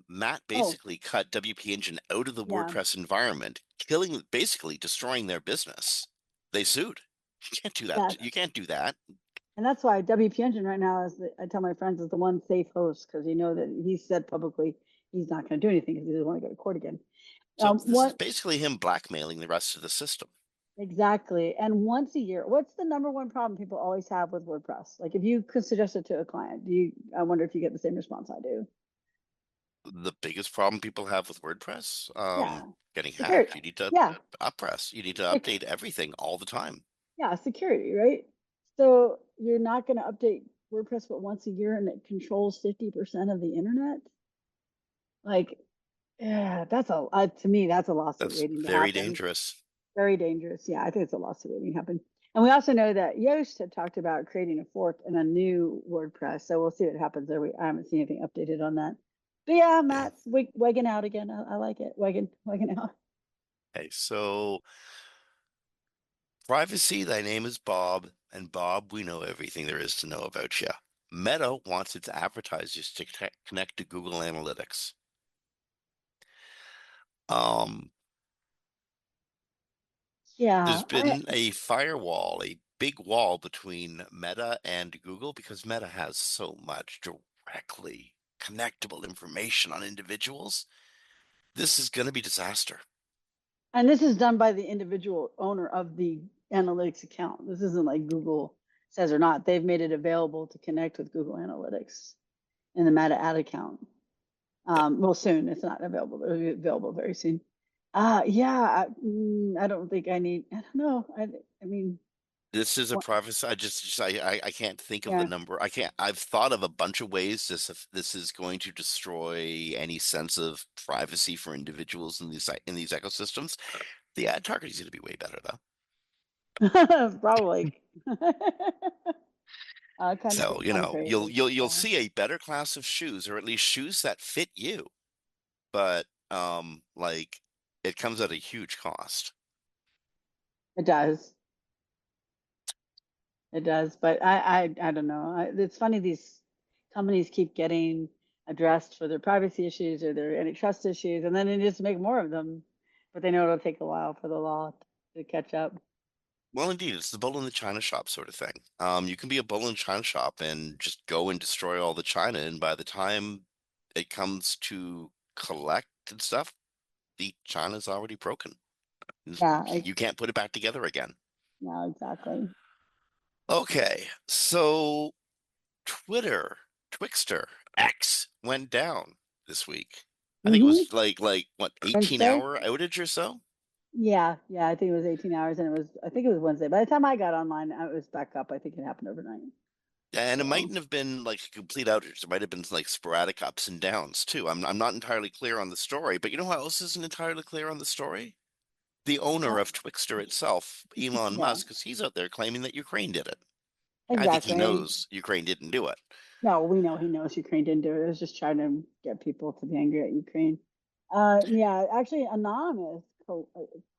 Matt Oh, basically cut WP Engine out of the yeah, WordPress environment, killing basically destroying their business. They sued. You can't do that. yeah. You can't do that. And that's why WP Engine right now is, I tell my friends, is the one safe host because you know that he said publicly he's not going to do anything because he doesn't want to go to court again. So this is One basically him blackmailing the rest of the system. Exactly. And once a year, what's the number one problem people always have with WordPress? Like if you could suggest it to a client, I wonder if you get the same response I do. The biggest problem people have with WordPress, Yeah. getting Security. hacked. You need to Yeah. uppress. You need to Sec- update everything all the time. yeah. Security, right? So you're not going to update WordPress but once a year and it controls 50% of the internet. Like, yeah, to me, that's a lawsuit That's waiting to very happen. dangerous. Very dangerous. Yeah, I think it's a lawsuit waiting to happen. And we also know that Yoast had talked about creating a fork and a new WordPress. So we'll see what happens there. I haven't seen anything updated on that. But yeah, Yeah. Matt's wagging out again. I like it. Wagging out. Okay, so privacy, thy name is Bob, and Bob, we know everything there is to know about you. Meta wants its advertisers to connect to Google Analytics. Um, there's Yeah, been a firewall, a big wall between Meta and Google because Meta has so much directly connectable information on individuals. This is going to be disaster. and this is done by the individual owner of the analytics account. This isn't like Google says or not. They've made it available to connect with Google Analytics in the Meta ad account. Yeah. Well, soon. It's not available. It'll be available very soon. Yeah, I don't think I need. I don't know. I mean, This is a What- privacy. I can't think of the Yeah. number. I can't. I've thought of a bunch of ways this is going to destroy any sense of privacy for individuals in these ecosystems. The ad targeting is going to be way better though. Probably. So, Kind of crazy. you'll Yeah, see a better class of shoes, or at least shoes that fit you. But like it comes at a huge cost. it does. It does. But I don't know. It's funny these companies keep getting addressed for their privacy issues or their antitrust issues, and then they just make more of them. But they know it'll take a while for the law to catch up. Well, indeed, it's the bull in the china shop sort of thing. You can be a bull in the china shop and just go and destroy all the china, and by the time it comes to collect and stuff, the china's already broken. Yeah, You can't put it back together again. yeah, exactly. Okay, so Twitter, Twixter, X went down this week. I think it Hmm. was like what, 18 Wednesday? hour outage or so? Yeah, yeah. I think it was 18 hours, and I think it was Wednesday. By the time I got online, it was back up. I think it happened overnight. And it So mightn't have been like a complete outage. There might have been like sporadic ups and downs too. I'm not entirely clear on the story, but you know what else isn't entirely clear on the story? The owner uh, of Twixter itself, Elon yeah, Musk, because he's out there claiming that Ukraine did it. I think he exactly. knows Ukraine didn't do it. No, we know he knows Ukraine didn't do it. It was just trying to get people to be angry at Ukraine. Yeah, actually, Anonymous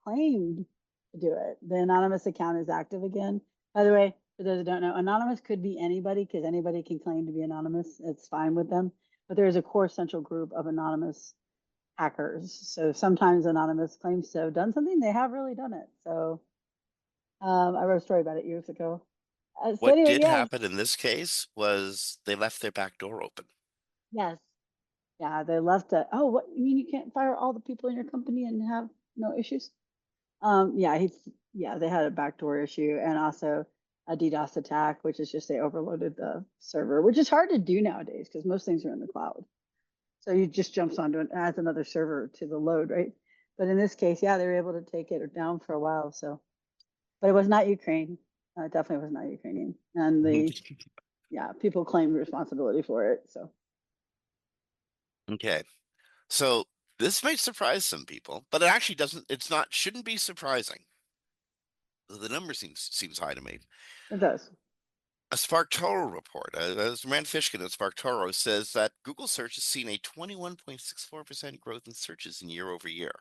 claimed to do it. The Anonymous account is active again. By the way, for those who don't know, Anonymous could be anybody because anybody can claim to be anonymous. It's fine with them. But there is a core central group of anonymous hackers. So sometimes Anonymous claims to have done something, they have really done it. So I wrote a story about it years ago. So What anyway, did yeah, happen in this case was they left their back door open. yes. Yeah, they left it. Oh, what you mean you can't fire all the people in your company and have no issues? Yeah, yeah, they had a backdoor issue and also a DDoS attack, which is just they overloaded the server, which is hard to do nowadays because most things are in the cloud. So you just jumps onto it, adds another server to the load, right? But in this case, yeah, they were able to take it down for a while. So, but it was not Ukraine. It definitely was not Ukrainian. And yeah, people claimed responsibility for it. So Okay. So this may surprise some people, but it actually doesn't, it's not, shouldn't be surprising. The number seems high to me. it does. A SparkToro report, Rand Fishkin at SparkToro says that Google search has seen a 21.64% growth in searches in year over year.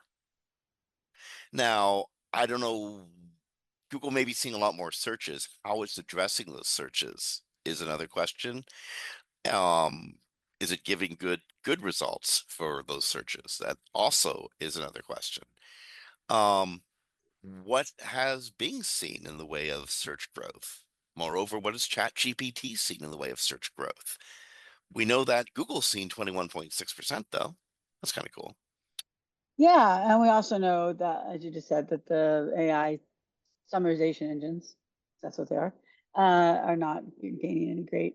Now, I don't know, Google may be seeing a lot more searches. How it's addressing those searches is another question. Um, is it giving good results for those searches? That also is another question. Um, what has Bing seen in the way of search growth? Moreover, what has ChatGPT seen in the way of search growth? We know that Google's seen 21.6%, though. That's kind of cool. Yeah, and we also know that, as you just said, that the AI summarization engines, that's what they are not gaining any great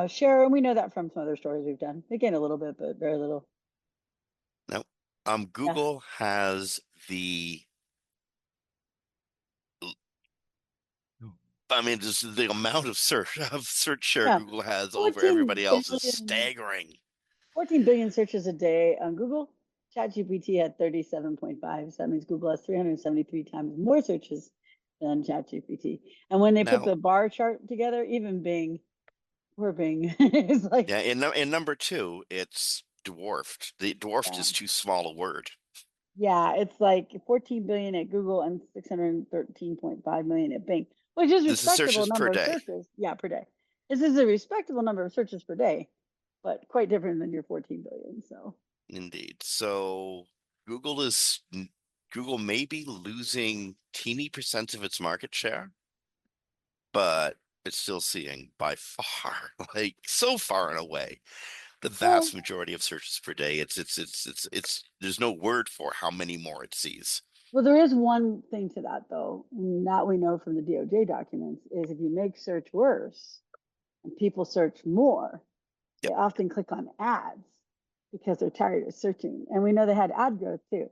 share. And we know that from some other stories we've done. They gain a little bit, but very little. Now, Yeah. Google has the, I mean, just the amount of search share Yeah. Google has over 14 everybody else is billion, staggering. 14 billion searches a day on Google. ChatGPT had 37.5. So that means Google has 373 times more searches than ChatGPT. And when they put Now, the bar chart together, even Bing, poor Bing, is like, yeah, in number two, it's dwarfed. The dwarfed yeah. is too small a word. Yeah, it's like 14 billion at Google and 613.5 million at Bing, which is a This is respectable searches per number of day. searches. Yeah, per day. This is a respectable number of searches per day, but quite different than your 14 billion. So Indeed. So Google is Google may be losing teeny percent of its market share, but it's still seeing by far, like so far and away, the well, vast majority of searches per day. There's no word for how many more it sees. well, there is one thing to that though, and that we know from the DOJ documents is if you make search worse and people search more, they Yep. often click on ads because they're tired of searching. And we know they had ad growth too.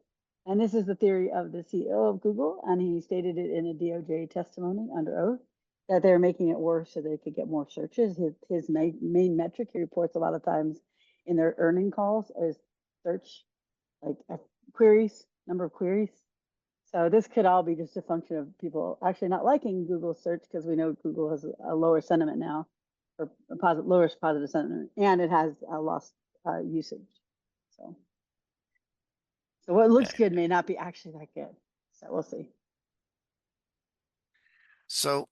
And this is the theory of the CEO of Google, and he stated it in a DOJ testimony under oath that they're making it worse so they could get more searches. His main metric he reports a lot of times in their earning calls is search, like queries, number of queries. So this could all be just a function of people actually not liking Google search because we know Google has a lower sentiment now, or a lower positive sentiment, and it has a lost usage. So, so what looks Okay. good may not be actually that good. So we'll see. So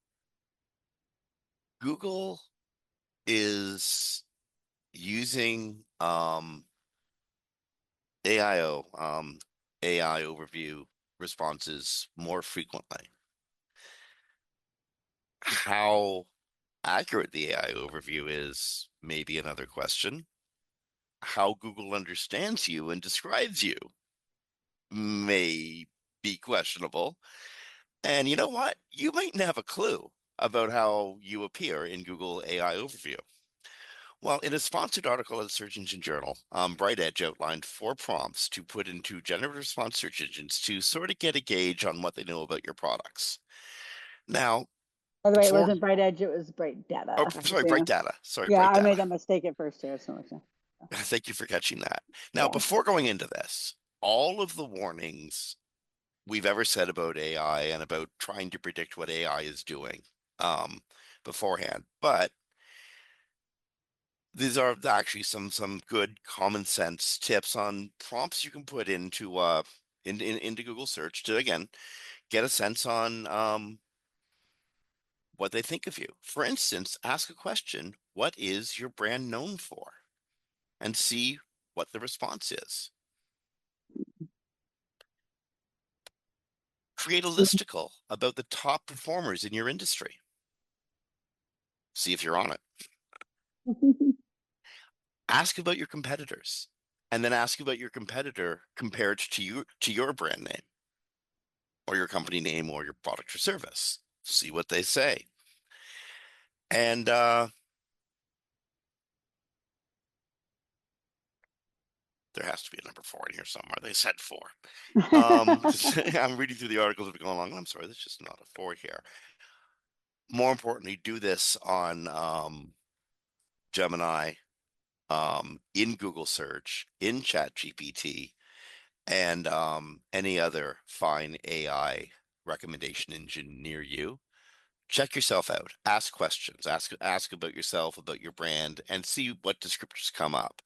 Google is using AIO, AI overview responses more frequently. How accurate the AI overview is, maybe another question. How Google understands you and describes you may be questionable. And you know what? You might have a clue about how you appear in Google AI overview. Well, in a sponsored article in the Search Engine Journal, Bright Edge outlined 4 prompts to put into generative response search engines to sort of get a gauge on what they know about your products. Now, By the way, it before, wasn't Bright Edge; it was Bright oh, Data. sorry, Bright Data. Sorry, Yeah, Bright I made Data. that mistake at first too. So much. Thank you for catching that. Now, Yeah. before going into this, all of the warnings we've ever said about AI and about trying to predict what AI is doing beforehand, but these are actually some good common sense tips on prompts you can put into into Google search to again get a sense on what they think of you. For instance, ask a question, what is your brand known for? And see what the response is. Create a listicle about the top performers in your industry. See if you're on it. Ask about your competitors. And then ask about your competitor compared to your brand name or your company name or your product or service. See what they say. And there has to be a number 4 in here somewhere. They said 4. I'm reading through the articles that are going along, and I'm sorry, there's just not a 4 here. More importantly, do this on Gemini, in Google search, in Chat GPT, and any other fine AI recommendation engine near you. Check yourself out. Ask questions. Ask about yourself, about your brand, and see what descriptors come up.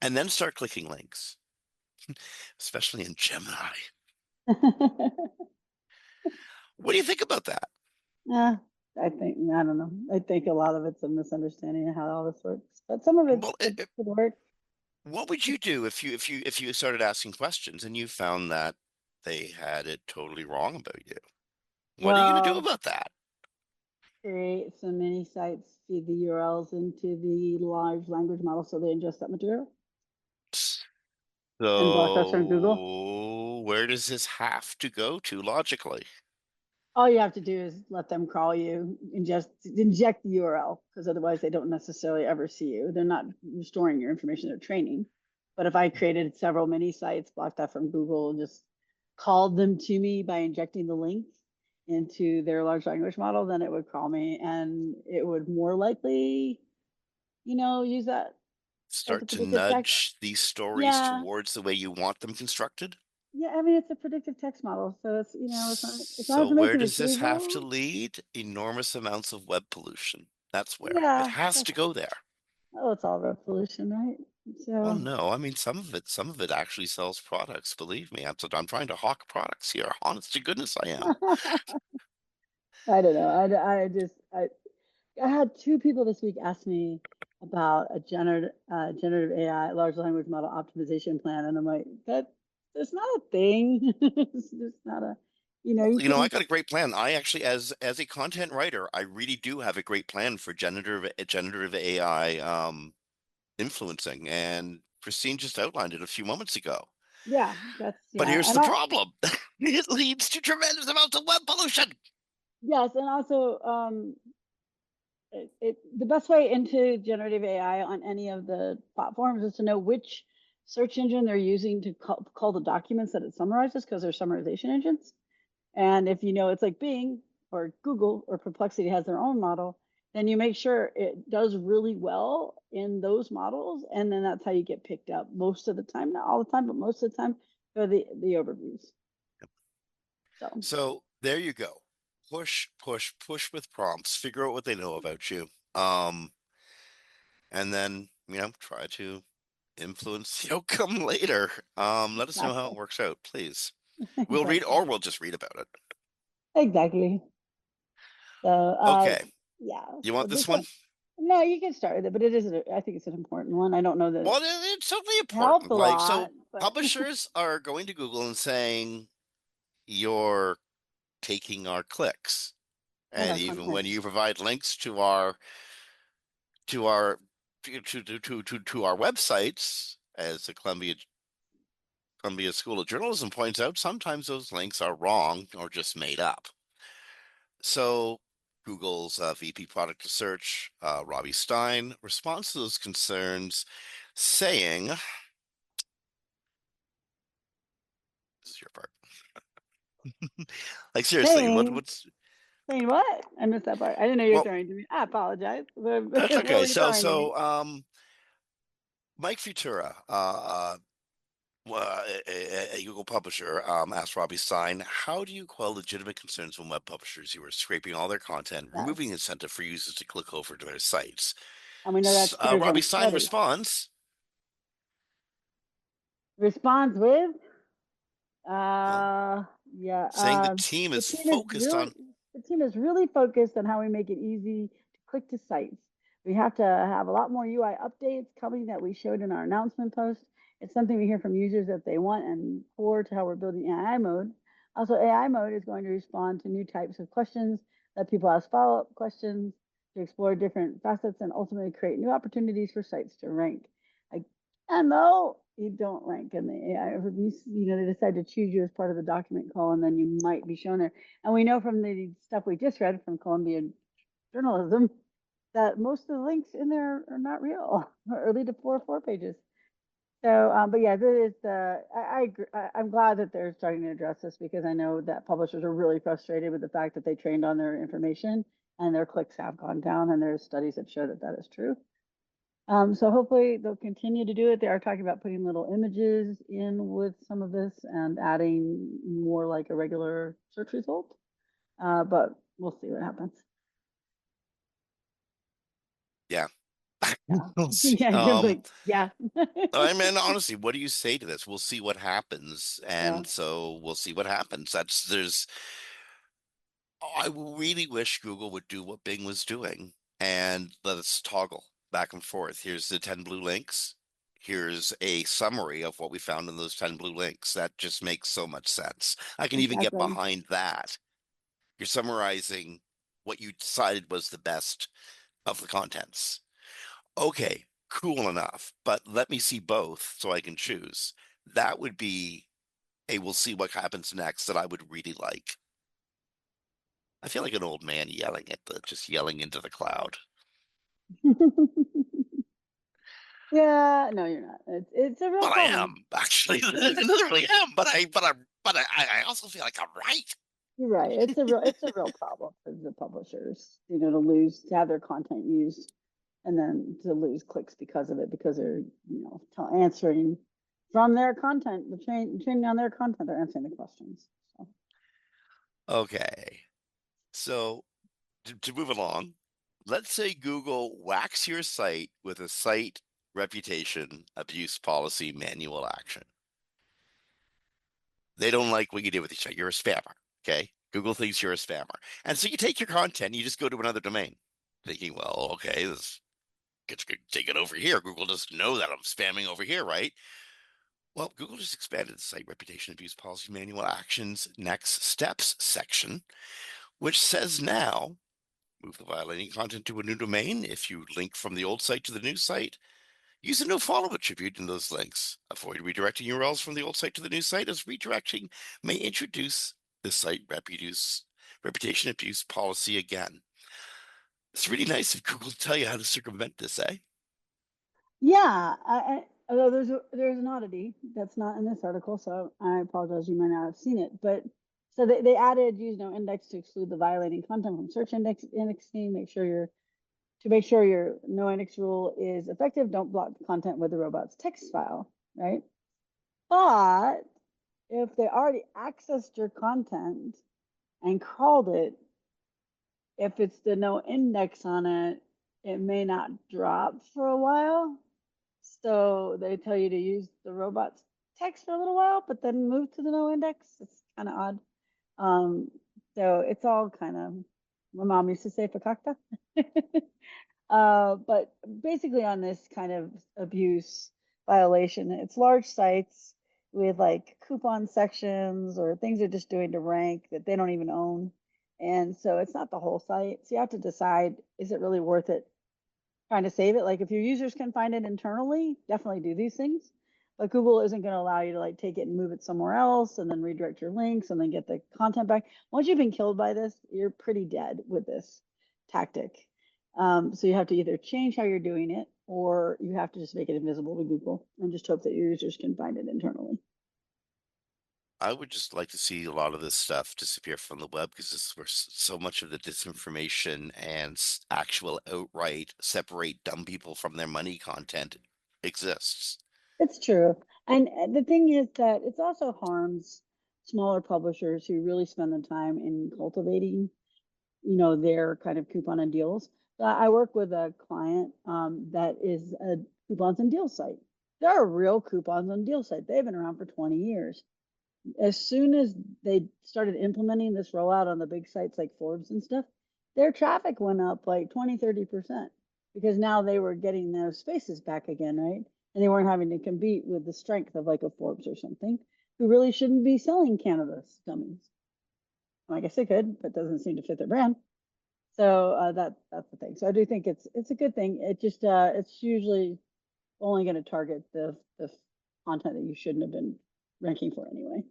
And then start clicking links, especially in Gemini. What do you think about that? Yeah, I don't know. I think a lot of it's a misunderstanding of how all this works, but some of it Well, could work. what would you do if you started asking questions and you found that they had it totally wrong about you? What are you going to do Well, about that? create some mini sites, feed the URLs into the large language model so they ingest that material and block us from Google. So, where does this have to go to logically? All you have to do is let them crawl you and just inject the URL because otherwise they don't necessarily ever see you. They're not storing your information, they're training. But if I created several mini sites, blocked that from Google, and just called them to me by injecting the link into their large language model, then it would call me and it would more likely, use that as a Start to predictive text. nudge these stories Yeah. towards the way you want them constructed? Yeah, I mean it's a predictive text model. So it's not So, where information does this have to retrieval. lead? Enormous amounts of web pollution. That's where it Yeah, has to that's go there. Oh, it's all revolution, right? Well, So no, I mean some of it actually sells products. Believe me, I'm trying to hawk products here. Honest to goodness, I am. I don't know. I had two people this week ask me about a generative AI, large language model optimization plan, and I'm like, that's not a thing. It's just not a, Well, you you know, I can, got a great plan. I actually, as a content writer, I really do have a great plan for generative AI influencing, and Christine just outlined it a few moments ago. yeah, But yeah, here's the problem: it leads to tremendous amounts of web pollution. yes, and also, the best way into generative AI on any of the platforms is to know which search engine they're using to call the documents that it summarizes because they're summarization engines. And if you know it's like Bing or Google or Perplexity has their own model, then you make sure it does really well in those models, and then that's how you get picked up most of the time, not all the time, but most of the time for the overviews. So So there you go. Push, push, push with prompts. Figure out what they know about you. And then, try to influence the outcome later. Let us know how it exactly, works out, please. We'll read, exactly, or we'll just read about it. exactly. So Okay. yeah. You So want this one? no, you can start with it, but it is. I think it's an important one. I don't know that it Well, it's certainly helped important. a Like, lot, so but publishers are going to Google and saying, you're taking our clicks. and And our even content. when you provide links to our to our websites, as the Columbia School of Journalism points out, sometimes those links are wrong or just made up. So Google's VP Product Research, Robbie Stein, responds to those concerns, saying, "This is your part." Like seriously, Saying what's Saying what? I missed that part. I didn't know you were well? throwing to me. I apologize. What That's okay. were you So throwing to me? so Mike Futura, a Google publisher, asked Robbie Stein, "How do you quell legitimate concerns from web publishers who are scraping all their content, removing Yes. incentive for users to click over to their sites?" And we know that's clear Robbie from Stein studies. responds, Responds with well, yeah. saying the team The is team is focused really on, the team is really focused on how we make it easy to click to sites. We have to have a lot more UI updates coming that we showed in our announcement post. It's something we hear from users that they want and core to how we're building AI mode. Also, AI mode is going to respond to new types of questions that people ask follow-up questions to explore different facets and ultimately create new opportunities for sites to rank. And though you don't rank in the AI, they decide to choose you as part of the document call, and then you might be shown there. And we know from the stuff we just read from Columbia Journalism that most of the links in there are not real, or lead to 404 pages. So, but yeah, this is I agree. I'm glad that they're starting to address this because I know that publishers are really frustrated with the fact that they trained on their information and their clicks have gone down, and there's studies that show that that is true. So hopefully they'll continue to do it. They are talking about putting little images in with some of this and adding more like a regular search result. But we'll see what happens. yeah. Yeah. We'll see. Yeah. Just like, yeah. I mean, honestly, what do you say to this? We'll see what happens, Yeah. and so we'll see what happens. I really wish Google would do what Bing was doing and let us toggle back and forth. Here's the 10 blue links. Here's a summary of what we found in those 10 blue links. That just makes so much sense. I can even get Exactly. behind that. You're summarizing what you decided was the best of the contents. Okay, cool enough, but let me see both so I can choose. That would be a we'll see what happens next that I would really like. I feel like an old man just yelling into the cloud. Yeah. No, you're not. It's a real Well, I problem. am actually. I literally am, but I also feel like I'm right. You're right. It's a real problem for the publishers, to have their content used and then to lose clicks because of it, because they're, answering from their content, training on their content, they're answering the questions. So, Okay, so to move along, let's say Google whacks your site with a site reputation abuse policy manual action. They don't like what you did with each other. You're a spammer. Okay. Google thinks you're a spammer. And so you take your content, you just go to another domain, thinking, well, okay, this gets take it over here. Google doesn't know that I'm spamming over here, right? Well, Google just expanded the site reputation abuse policy manual actions next steps section, which says now move the violating content to a new domain. If you link from the old site to the new site, use a no follow attribute in those links. Avoid redirecting URLs from the old site to the new site, as redirecting may introduce the site reputation abuse policy again. It's really nice of Google to tell you how to circumvent this, eh? yeah, Although there's an oddity that's not in this article, so I apologize. You might not have seen it, but so they added use no index to exclude the violating content from search indexing. Make sure your no index rule is effective. Don't block the content with the robot's text file, right? But if they already accessed your content and crawled it, if it's the no index on it, it may not drop for a while. So they tell you to use the robot's text for a little while, but then move to the no index. It's kind of odd. Um, so it's all kind of, my mom used to say fakakta. But basically on this kind of abuse violation, it's large sites with like coupon sections or things they're just doing to rank that they don't even own. And so it's not the whole site. So you have to decide, is it really worth it trying to save it? Like if your users can find it internally, definitely do these things. But Google isn't going to allow you to like take it and move it somewhere else and then redirect your links and then get the content back. Once you've been killed by this, you're pretty dead with this tactic. So you have to either change how you're doing it or you have to just make it invisible to Google and just hope that your users can find it internally. I would just like to see a lot of this stuff disappear from the web because this is where so much of the disinformation and actual outright separate dumb people from their money content exists. It's true. And the thing is that it also harms smaller publishers who really spend the time in cultivating, their kind of coupon and deals. I work with a client that is a coupons and deals site. There are real coupons and deal site. They've been around for 20 years. As soon as they started implementing this rollout on the big sites like Forbes and stuff, their traffic went up like 20, 30% because now they were getting those spaces back again, right? And they weren't having to compete with the strength of like a Forbes or something who really shouldn't be selling cannabis gummies. I guess they could, but doesn't seem to fit their brand. So that's the thing. So I do think it's a good thing. It just it's usually only going to target the content that you shouldn't have been ranking for anyway.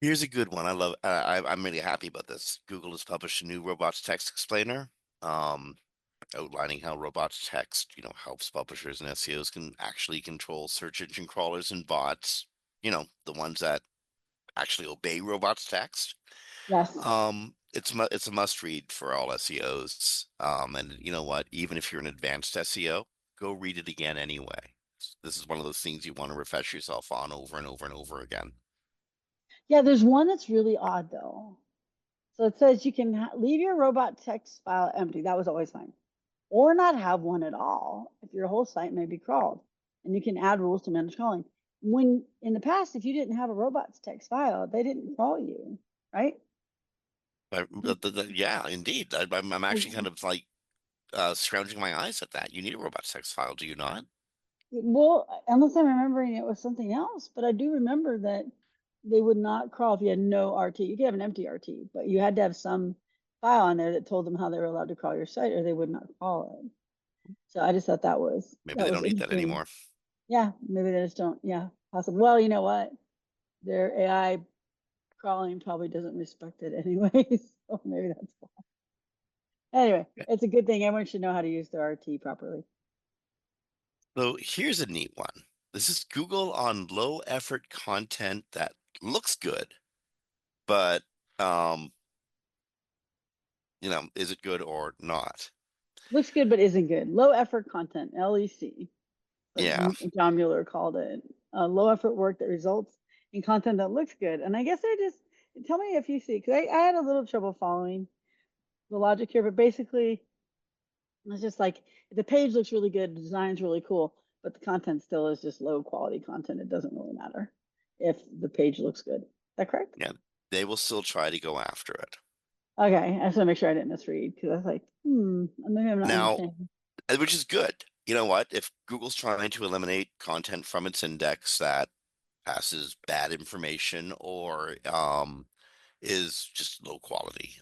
Here's a good one. I love. I'm really happy about this. Google has published a new robots text explainer, um, outlining how robots text, helps publishers and SEOs can actually control search engine crawlers and bots. The ones that actually obey robots text. Yes. It's a must read for all SEOs. And you know what? Even if you're an advanced SEO, go read it again anyway. This is one of those things you want to refresh yourself on over and over and over again. Yeah, there's one that's really odd though. So it says you can leave your robot text file empty. That was always fine. Or not have one at all if your whole site may be crawled. And you can add rules to manage crawling. When in the past, if you didn't have a robot's text file, they didn't crawl you, right? Yeah, indeed. I'm actually kind of like scrounging my eyes at that. You need a robot text file, do you not? Well, unless I'm remembering it was something else, but I do remember that they would not crawl if you had no RT. You could have an empty RT, but you had to have some file on there that told them how they were allowed to crawl your site, or they would not crawl it. So I just thought that was Maybe that they was don't need that interesting. anymore. Yeah, maybe they just don't. Yeah, possible. Well, you know what? Their AI crawling probably doesn't respect it anyways. So maybe that's why. Anyway, Yeah. it's a good thing. Everyone should know how to use their RT properly. So here's a neat one. This is Google on low effort content that looks good, but um, is it good or not? Looks good, but isn't good. Low effort content, LEC. Like Yeah. John Mueller called it, low effort work that results in content that looks good. And I guess I just tell me if you see, because I had a little trouble following the logic here, but basically it's just like the page looks really good, the design's really cool, but the content still is just low quality content. It doesn't really matter if the page looks good. Is that correct? Yeah. They will still try to go after it. Okay, I just want to make sure I didn't misread because I was like, maybe I'm not Now, understanding. which is good. You know what? If Google's trying to eliminate content from its index that passes bad information or is just low quality,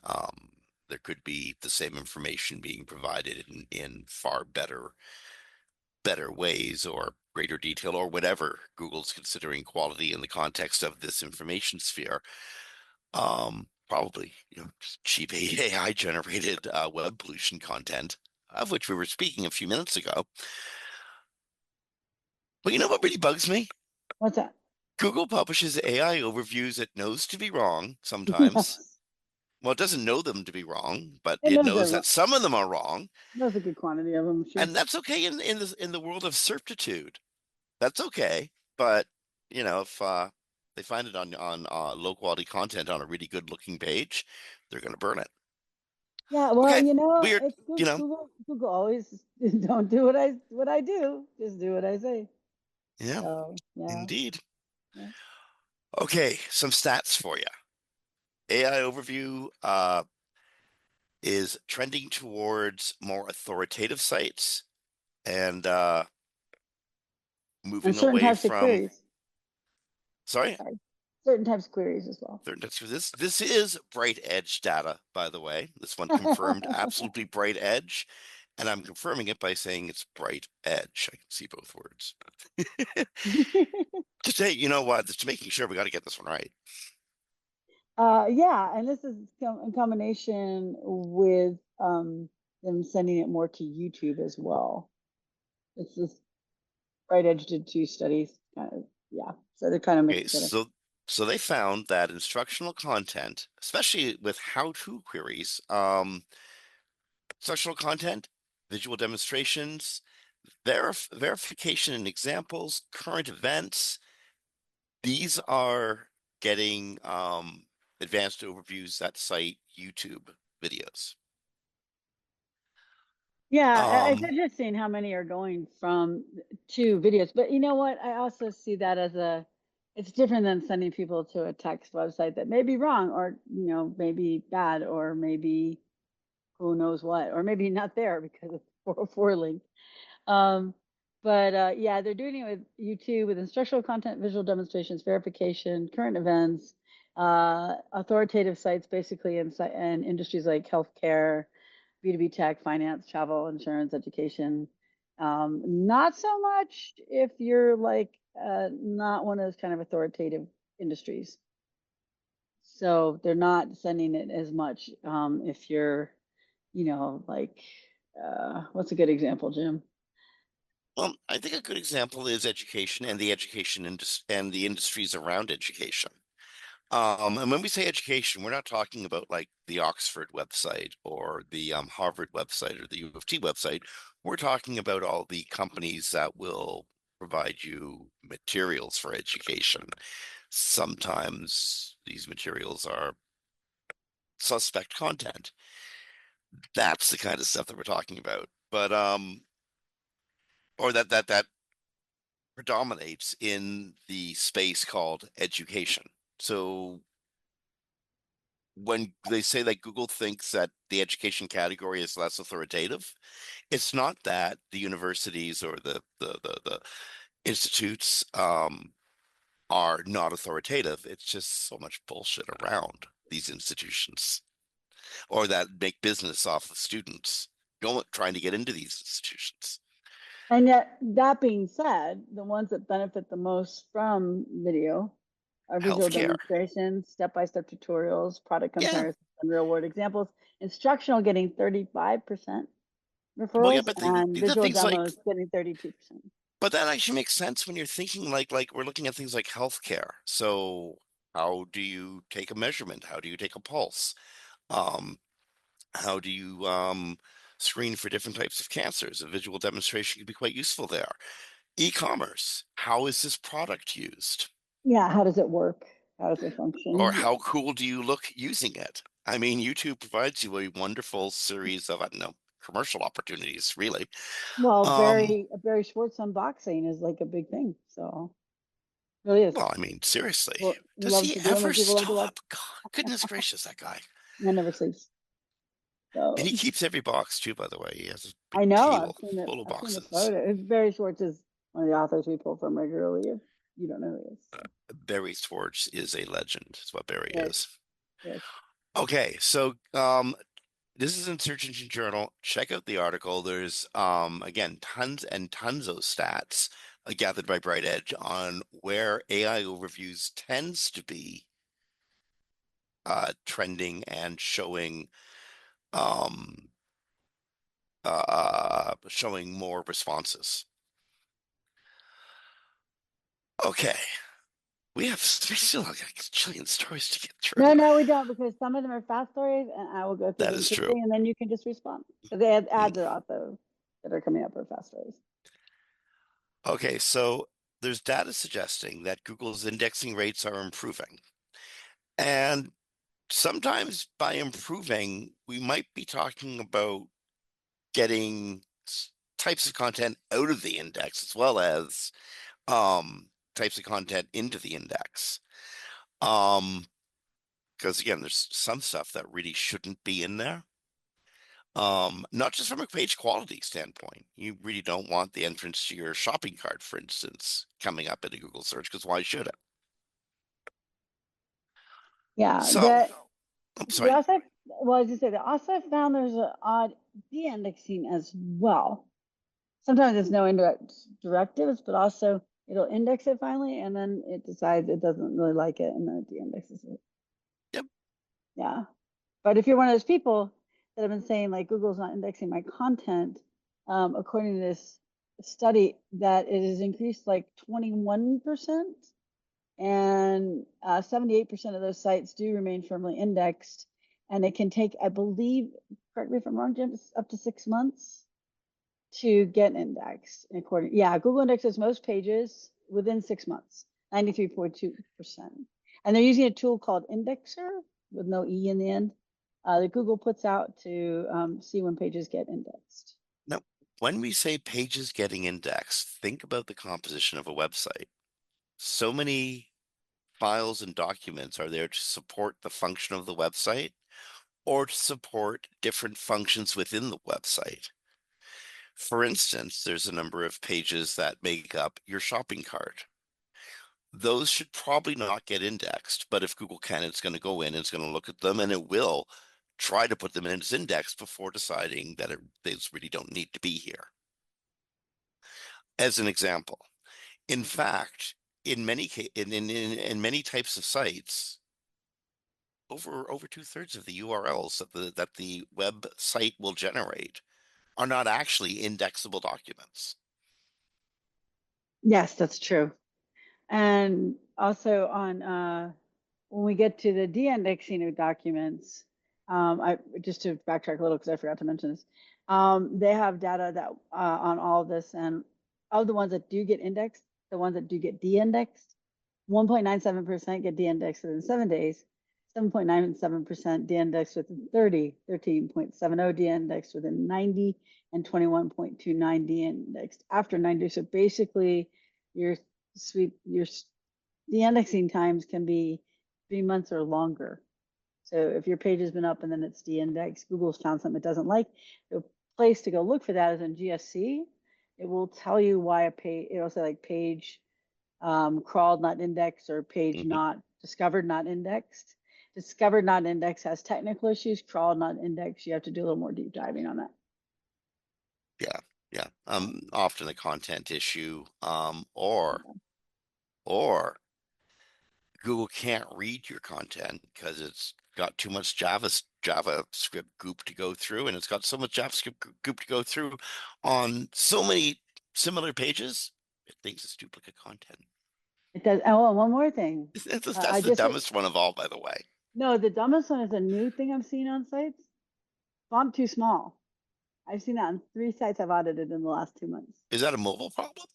there could be the same information being provided in far better ways or greater detail or whatever Google's considering quality in the context of this information sphere. Probably, just cheap AI generated web pollution content, of which we were speaking a few minutes ago. Well, you know what really bugs me? What's that? Google publishes AI overviews it knows to be wrong sometimes. Yes. Well, it doesn't know them to be wrong, but It it knows knows they're that some of them are wrong, knows a good quantity of them, sure. and that's okay in the world of certitude. That's okay, but if they find it on low quality content on a really good looking page, they're going to burn it. Yeah, well, Okay, weird, it's Google always don't do what I do, just do what I say. yeah, So, yeah. indeed. Yeah. Okay, some stats for you. AI overview is trending towards more authoritative sites and And moving certain away types of from, queries. sorry, Sorry. Certain types of queries as well. this is bright edge data, by the way. This one confirmed absolutely bright edge, and I'm confirming it by saying it's bright edge. I can see both words. To say, you know what, just making sure we got to get this one right. Yeah, and this is in combination with them sending it more to YouTube as well. It's just Right Edge did two studies, kind of, yeah. So they're kind of Okay, mixed together. so they found that instructional content, especially with how-to queries, instructional content, visual demonstrations, verification and examples, current events, these are getting advanced overviews that cite YouTube videos. Yeah, it's Um, interesting how many are going from to videos. But you know what? I also see that as it's different than sending people to a text website that may be wrong or, maybe bad or maybe who knows what, or maybe not there because it's 404 link. Um, but yeah, they're doing it with YouTube with instructional content, visual demonstrations, verification, current events, authoritative sites, basically in industries like healthcare, B2B tech, finance, travel, insurance, education. Not so much if you're like not one of those kind of authoritative industries. So they're not sending it as much if you're, like, what's a good example, Jim? well, I think a good example is education and the education and the industries around education. And when we say education, we're not talking about like the Oxford website or the Harvard website or the U of T website. We're talking about all the companies that will provide you materials for education. Sometimes these materials are suspect content. That's the kind of stuff that we're talking about. But or that predominates in the space called education. So when they say that Google thinks that the education category is less authoritative, it's not that the universities or the institutes are not authoritative. It's just so much bullshit around these institutions or that make business off of students going trying to get into these institutions. And yet, that being said, the ones that benefit the most from video are visual Healthcare. demonstrations, step-by-step tutorials, product Yeah. comparisons, and real-world examples. Instructional getting 35% Well, yeah, referrals, but and these are visual things like, demos getting 32%. but that actually makes sense when you're thinking like we're looking at things like healthcare. So how do you take a measurement? How do you take a pulse? Um, how do you screen for different types of cancers? A visual demonstration can be quite useful there. E-commerce, how is this product used? Yeah, how does it work? How does it Or function? how Yeah. cool do you look using it? I mean, YouTube provides you a wonderful series of, I don't know, commercial opportunities, really. Well, Um, Barry Schwartz unboxing is like a big thing. So it really is. well, I mean, seriously, Well, he does loves he to do them ever and people love to watch. stop? God, goodness gracious, that guy. And never sleeps. And he So keeps every box too, by the way. He has a big I know. table full of I've seen the boxes. photo. Barry Schwartz is one of the authors we pull from regularly. If you don't know who he is, so Barry Schwartz is a legend, is what Barry yes, is. yes. Okay, so this is in Search Engine Journal. Check out the article. There's again tons and tons of stats gathered by Bright Edge on where AI overviews tends to be trending and um showing more responses. Okay. We still have like a jillion stories to get through. No, no, we don't, because some of them are fast stories, and I will go through That them is true. quickly, and then you can just respond. So the Mm. ads are also that are coming up are fast stories. Okay, so there's data suggesting that Google's indexing rates are improving. And sometimes by improving, we might be talking about getting types of content out of the index as well as types of content into the index. Um, because again, there's some stuff that really shouldn't be in there. Not just from a page quality standpoint. You really don't want the entrance to your shopping cart, for instance, coming up in a Google search, because why should it? Yeah, So, that I'm we sorry. also, well, as you say, they also found there's an odd de-indexing as well. Sometimes there's no indirect directives, but also it'll index it finally, and then it decides it doesn't really like it, and then it de-indexes it. Yep. Yeah. But if you're one of those people that have been saying like Google's not indexing my content, according to this study, that it has increased like 21%, and 78% of those sites do remain firmly indexed, and it can take, I believe, correct me if I'm wrong, Jim, up to 6 months to get indexed. According, yeah, Google indexes most pages within 6 months, 93.2%. And they're using a tool called Indexer with no E in the end, that Google puts out to see when pages get indexed. Now, when we say pages getting indexed, think about the composition of a website. So many files and documents are there to support the function of the website or to support different functions within the website. For instance, there's a number of pages that make up your shopping cart. Those should probably not get indexed, but if Google can, it's going to go in, it's going to look at them, and it will try to put them in its index before deciding that they really don't need to be here. As an example, in fact, in many types of sites, over 2/3 of the URLs that the website will generate are not actually indexable documents. Yes, that's true. And also on when we get to the de-indexing of documents, I just to backtrack a little because I forgot to mention this. They have data that on all of this, and of the ones that do get indexed, the ones that do get de-indexed, 1.97% get de-indexed within 7 days, 7.97% de-indexed within 30, 13.70 de-indexed within 90, and 21.29 de-indexed after 90. So basically, your your the indexing times can be 3 months or longer. So if your page has been up and then it's de-indexed, Google's found something it doesn't like. The place to go look for that is in GSC. It will tell you why a page, it'll say like page crawled, not indexed, or page Mhm. not discovered, not indexed. Discovered, not indexed has technical issues. Crawled, not indexed, you have to do a little more deep diving on that. Yeah, yeah. Yeah. Often a content issue, or Google can't read your content because it's got too much JavaScript goop to go through, and it's got so much JavaScript goop to go through on so many similar pages, it thinks it's duplicate content. It does. Oh, and one more thing. That's I the just, dumbest one of all, by the way. no, the dumbest one is a new thing I'm seeing on sites. Font too small. I've seen that on 3 sites I've audited in the last 2 months. Is that a mobile problem?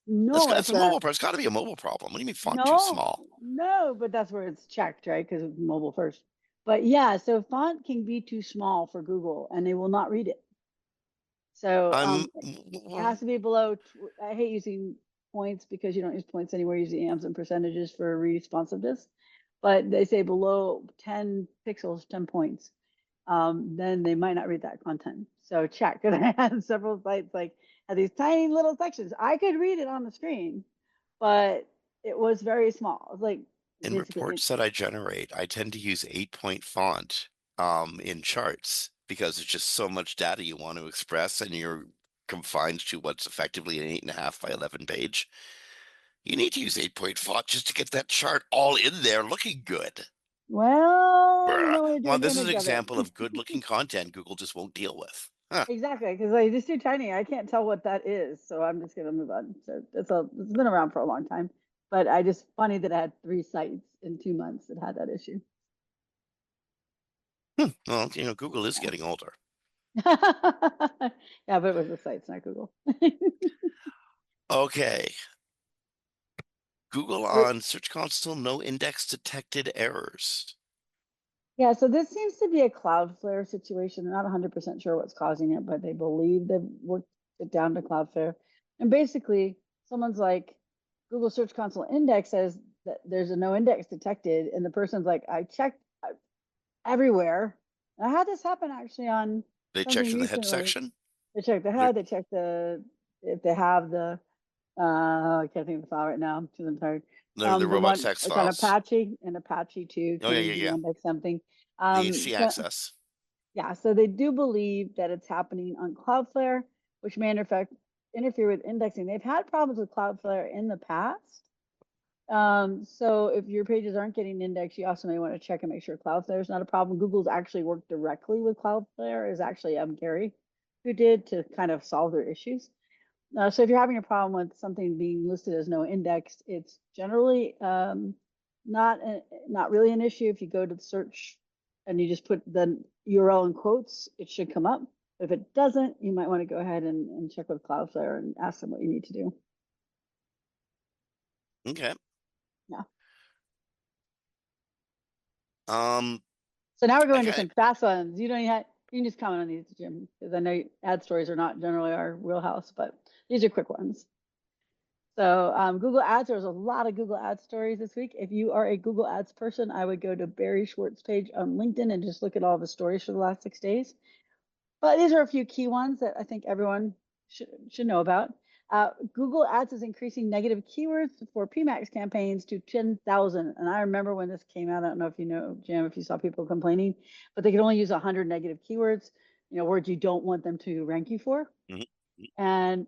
No, It's a mobile problem. It's got to be a mobile problem. What do you mean font too no, small? no, but that's where it's checked, right? Because it's mobile first. But yeah, so font can be too small for Google and they will not read it. So I'm it has to be below. I hate using points because you don't use points anywhere. Using amps and percentages for responsiveness, but they say below 10 pixels, 10 points, then they might not read that content. So check. And I had several sites like had these tiny little sections. I could read it on the screen, but it was very small. It's like in basically reports that I generate, I tend to use 8-point font in charts because it's just so much data you want to express and you're confined to what's effectively an 8.5 by 11 page. You need to use 8-point font just to get that chart all in there looking good. well, you Bruh. know when you're Well, doing the this is an image of it. example of good looking content Google just won't deal with. Huh. Exactly, because like it's too tiny. I can't tell what that is, so I'm just gonna move on. So it's been around for a long time. But I just funny that I had 3 sites in 2 months that had that issue. Well, Google is Yeah. getting older. Yeah, but it was the sites, not Google. Okay. Google But on Search Console, no index detected errors. yeah, so this seems to be a Cloudflare situation. They're not 100% sure what's causing it, but they believe they've worked it down to Cloudflare. And basically, someone's like, Google Search Console index says that there's a no index detected, and the person's like, I checked everywhere. And I had this happen actually on They checked something in the head recently. section. They checked the They're, head, they checked the if they have the I can't think of the file right now because I'm tired. they're the The robot one text it's on files. Apache and Apache too Oh, yeah, can yeah, yeah. de-index something. The HC So access. yeah, so they do believe that it's happening on Cloudflare, which may interfere with indexing. They've had problems with Cloudflare in the past. So if your pages aren't getting indexed, you also may want to check and make sure Cloudflare is not a problem. Google's actually worked directly with Cloudflare, is actually Gary who did to kind of solve their issues. So if you're having a problem with something being listed as no indexed, it's generally not really an issue. If you go to the search and you just put the URL in quotes, it should come up. But if it doesn't, you might want to go ahead and check with Cloudflare and ask them what you need to do. Okay. Yeah. Um, So now we're I going to kind of some fast ones. You can just comment on these, Jim, because I know ad stories are not generally our wheelhouse, but these are quick ones. So Google Ads, there's a lot of Google Ads stories this week. If you are a Google Ads person, I would go to Barry Schwartz's page on LinkedIn and just look at all the stories for the last 6 days. But these are a few key ones that I think everyone should know about. Google Ads is increasing negative keywords for PMAX campaigns to 10,000. And I remember when this came out, I don't know if you know, Jim, if you saw people complaining, but they could only use 100 negative keywords, words you don't want them to rank you for. mhm. And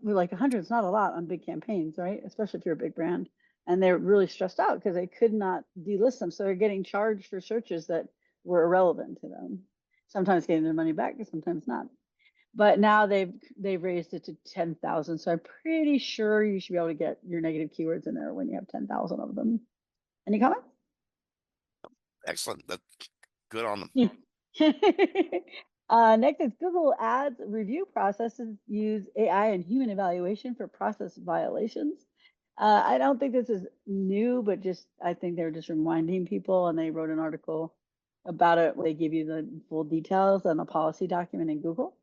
we're like 100 is not a lot on big campaigns, right? Especially if you're a big brand. And they're really stressed out because they could not delist them. So they're getting charged for searches that were irrelevant to them. Sometimes getting their money back, and sometimes not. But now they've raised it to 10,000. So I'm pretty sure you should be able to get your negative keywords in there when you have 10,000 of them. Any comments? Excellent. That's good on them. Next is Google Ads review processes use AI and human evaluation for process violations. I don't think this is new, but I think they're just reminding people, and they wrote an article about it where they give you the full details on a policy document in Google.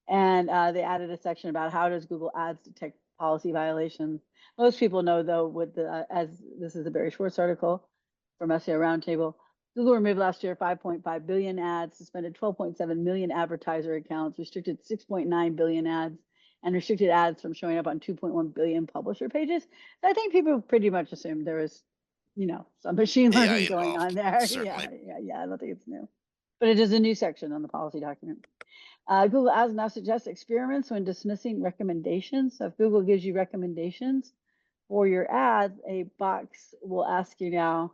And they added a section about how does Google Ads detect policy violations. Most people know though, as this is a Barry Schwartz article from SEO Roundtable, Google removed last year 5.5 billion ads, suspended 12.7 million advertiser accounts, restricted 6.9 billion ads, and restricted ads from showing up on 2.1 billion publisher pages. So I think people pretty much assumed there was, some machine AI learning going on involved, there. certainly. Yeah. I don't think it's new, but it is a new section on the policy document. Google Ads now suggests experiments when dismissing recommendations. So if Google gives you recommendations for your ad, a box will ask you now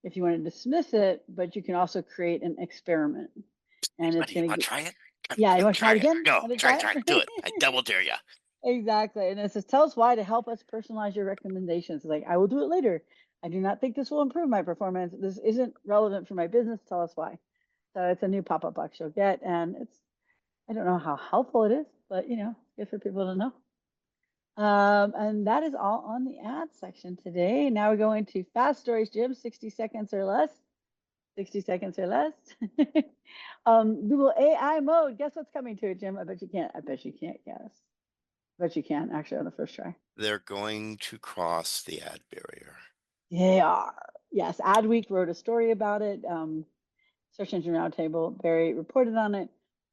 if you want to dismiss it, but you can also create an experiment. And it's Buddy, you going to want get, to try it? yeah, you want to try Try it it. again? Go. Want to Try, try try, do it. I double it? dare you. Exactly. And it says, tell us why to help us personalize your recommendations. Like, I will do it later. I do not think this will improve my performance. This isn't relevant for my business. Tell us why. So it's a new pop-up box you'll get, and I don't know how helpful it is, but good for people to know. And that is all on the ad section today. Now we're going to fast stories, Jim, 60 seconds or less. 60 seconds or less. Google AI mode. Guess what's coming to it, Jim? I bet you can't. I bet you can't guess. I bet you can actually on the first try. They're going to cross the ad barrier. They are. Yes, Adweek wrote a story about it. Search Engine Roundtable, Barry reported on it.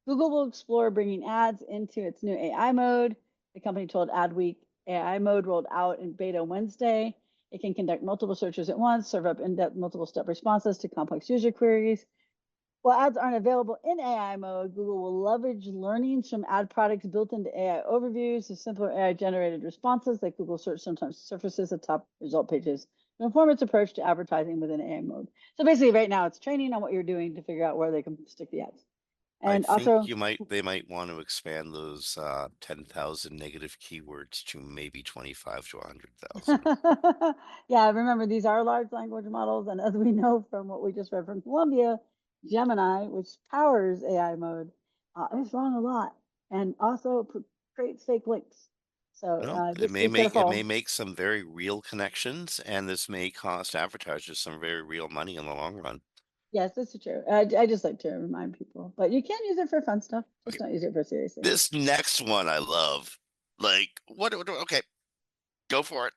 Google will explore bringing ads into its new AI mode. The company told Adweek AI mode rolled out in beta Wednesday. It can conduct multiple searches at once, serve up in-depth multiple-step responses to complex user queries. While ads aren't available in AI mode, Google will leverage learnings from ad products built into AI overviews. The simpler AI-generated responses that Google search sometimes surfaces at top result pages to inform its approach to advertising within AI mode. So basically, right now, it's training on what you're doing to figure out where they can stick the ads. I And think also, they might want to expand those 10,000 negative keywords to maybe 25 to 100,000. yeah, remember these are large language models, and as we know from what we just read from Columbia, Gemini, which powers AI mode, is wrong a lot, and also creates fake links. So No, just be careful. it may make some very real connections, and this may cost advertisers some very real money in the long run. Yes, this is true. I just like to remind people, but you can use it for fun stuff. Just Okay, don't use it for serious things. this next one I love. Like, okay, go for it.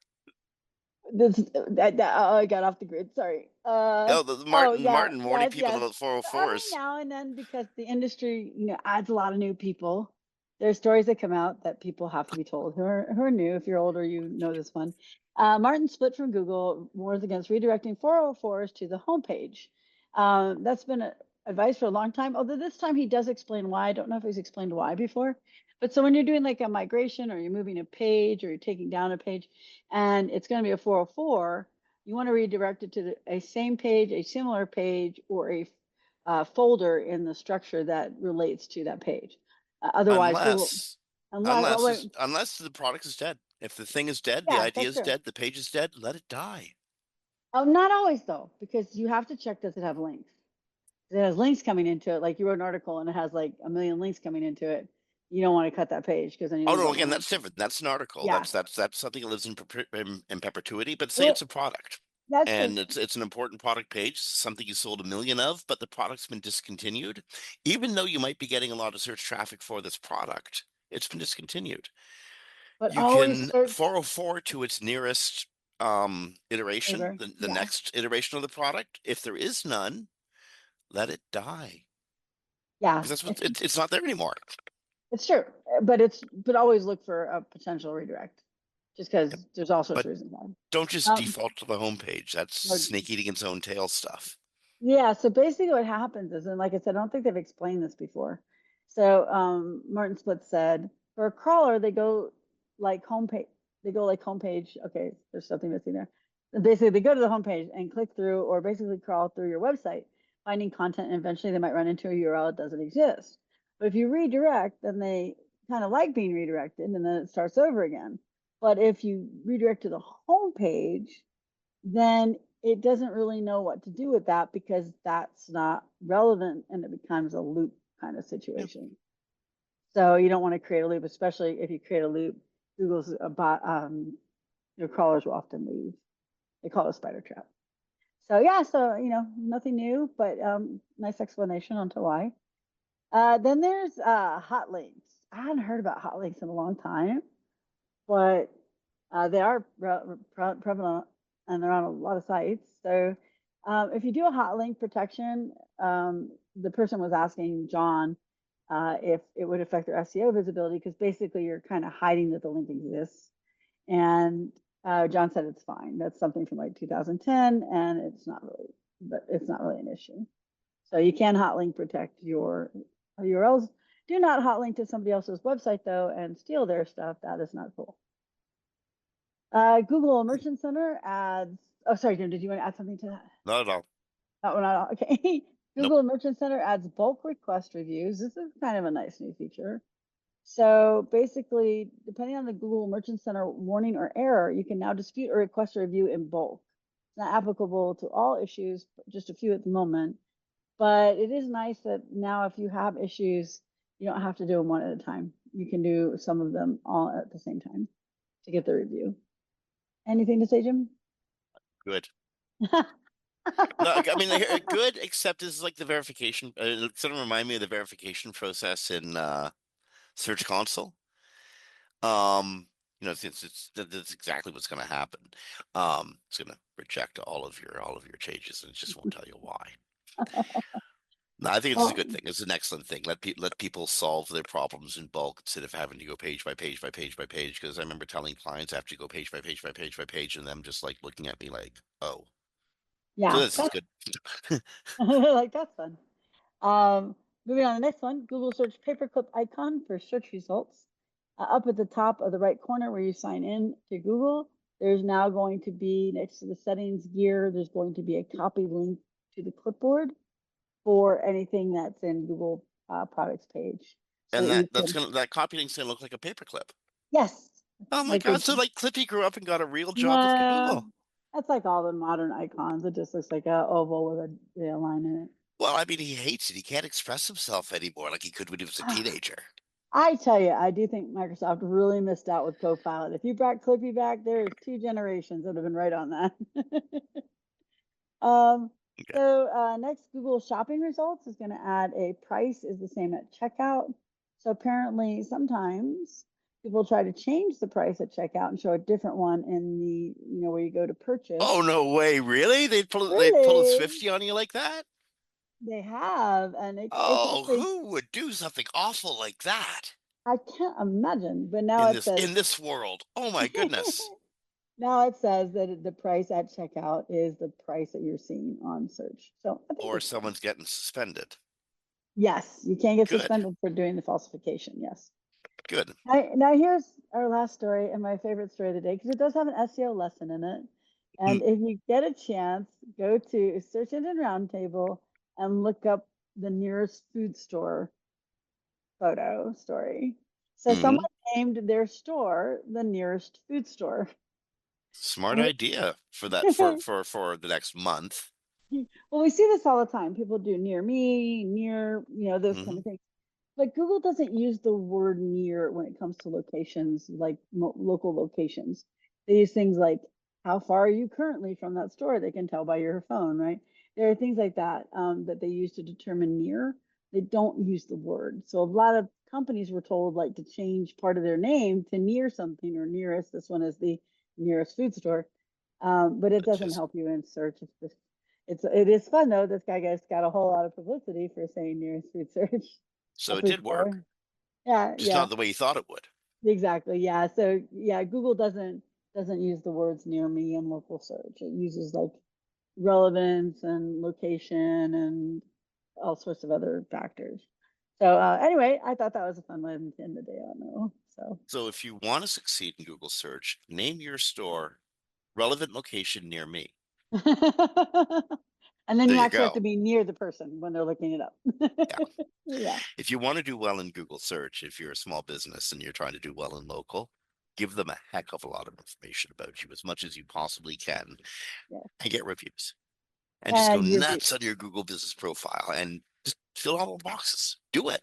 This oh, I got off the grid. Sorry. Oh, the Oh yeah, Martin warning yes, people yes. about Every 404s. now and then, because the industry, adds a lot of new people. There's stories that come out that people have to be told who are new. If you're older, you know this one. Martin split from Google, warns against redirecting 404s to the homepage. That's been advice for a long time. Although this time he does explain why. I don't know if he's explained why before. But so when you're doing like a migration, or you're moving a page, or you're taking down a page, and it's going to be a 404, you want to redirect it to a same page, a similar page, or a folder in the structure that relates to that page. Otherwise, Google, Unless, well, wait, unless the product is dead. If the thing is dead, the yeah, idea that's is true. dead, the page is dead, let it die. Oh, not always though, because you have to check, does it have links? If it has links coming into it, like you wrote an article and it has like a million links coming into it. You don't want to cut that page because then you Oh lose no, all the again, links. that's different. That's an article. Yeah, That's something that lives in perpetuity. But say well, it's a product, that's true. and it's an important product page, something you sold a million of, but the product's been discontinued. Even though you might be getting a lot of search traffic for this product, it's been discontinued. But You always can search 404 to its nearest iteration, neighbor. the Yeah, next iteration of the product. If there is none, let it die. yeah. Because it's not there anymore. It's true, but always look for a potential redirect, just Yep. because there's all sorts But of reasons why. don't just default to the homepage. That's No, snake eating its own tail stuff. yeah, so basically what happens is, and like I said, I don't think they've explained this before. So Martin Split said for a crawler, like homepage, they go like homepage. Okay, there's something missing there. And basically, they go to the homepage and click through, or basically crawl through your website, finding content, and eventually they might run into a URL that doesn't exist. But if you redirect, then they kind of like being redirected, and then it starts over again. But if you redirect to the homepage, then it doesn't really know what to do with that because that's not relevant, and it becomes a loop kind of Yep. situation. So you don't want to create a loop, especially if you create a loop. Google's about your crawlers will often leave. They call it a spider trap. So yeah, so nothing new, but nice explanation onto why. Then there's hot links. I hadn't heard about hot links in a long time, but they are prevalent, and they're on a lot of sites. So if you do a hot link protection, the person was asking John if it would affect their SEO visibility, because basically you're kind of hiding that the link exists. And John said it's fine. That's something from like 2010, and it's not really an issue. So you can hot link protect your URLs. Do not hot link to somebody else's website though and steal their stuff. That is not cool. Google Merchant Center adds. Oh, sorry, Jim. Did you want to add something to that? Not at all. Oh, not all. Okay. Nope. Google Merchant Center adds bulk request reviews. This is kind of a nice new feature. So basically, depending on the Google Merchant Center warning or error, you can now dispute or request a review in bulk. It's not applicable to all issues, just a few at the moment. But it is nice that now, if you have issues, you don't have to do them one at a time. You can do some of them all at the same time to get the review. Anything to say, Jim? Good. No, I mean, good, except this is like the verification. It sort of remind me of the verification process in Search Console. Since that's exactly what's going to happen. It's going to reject all of your changes, and it just won't tell you why. No, I think it's a Well, good thing. It's an excellent thing. Let people solve their problems in bulk instead of having to go page by page by page by page. Because I remember telling clients I have to go page by page by page by page, and them just like looking at me like, "Oh, so yeah, this is good." like that's fun. Um, Moving on to the next one, Google search paperclip icon for search results. Up at the top of the right corner where you sign in to Google, there's now going to be, next to the settings gear, there's going to be a copy link to the clipboard for anything that's in Google products page so And that you can, that copying's gonna look like a paperclip. yes, Oh my like God. the, So like Clippy grew up and got a real job with nah, Google. that's like all the modern icons. It just looks like a oval with a line in it. Well, I mean, he hates it. He can't express himself anymore like he could when he was a teenager. I tell you, I do think Microsoft really missed out with Copilot. If you brought Clippy back, there's two generations that have been right on that. um, Okay. so next, Google Shopping results is going to add a price is the same at checkout. So apparently, sometimes people try to change the price at checkout and show a different one in the, where you go to Oh, purchase. no way. Really? They'd pull a Really? Swifty on you like that? They have, and it's Oh, actually, who would do something awful like that I can't imagine, but now it says in this world? Oh my goodness. now it says that the price at checkout is the price that you're seeing on search. So I think Or that's fine. someone's getting suspended. Yes, you can get Good. suspended for doing the falsification. Yes. Good. Now here's our last story and my favorite story of the day because it does have an SEO lesson in it. Hmm. And if you get a chance, go to Search Engine Roundtable and look up the nearest food store photo story. So Hmm. someone named their store the nearest food store. Smart And we idea for that for the next month. well, we see this all the time. People do near me, near, those kind Hmm. of things. But Google doesn't use the word near when it comes to locations, like local locations. They use things like, how far are you currently from that store? They can tell by your phone, right? There are things like that that they use to determine near. They don't use the word. So a lot of companies were told like to change part of their name to near something or nearest. This one is the nearest food store, but it Which doesn't is help you in search. It is fun though. This guy guy's got a whole lot of publicity for saying nearest food search, so a it food did work, store. Yeah, just yeah, not the way you thought it would. exactly. Yeah. So yeah, Google doesn't use the words near me in local search. It uses like relevance and location and all sorts of other factors. So anyway, I thought that was a fun way to end the day. I don't know. So So if you want to succeed in Google search, name your store relevant location near me. and then There you you actually have to go. be near the person when they're looking it up. Yeah. Yeah. If you want to do well in Google search, if you're a small business and you're trying to do well in local, give them a heck of a lot of information about you as much as you possibly can Yeah. and get reviews and just go And nuts on your Google business profile and just fill all the boxes. Do it.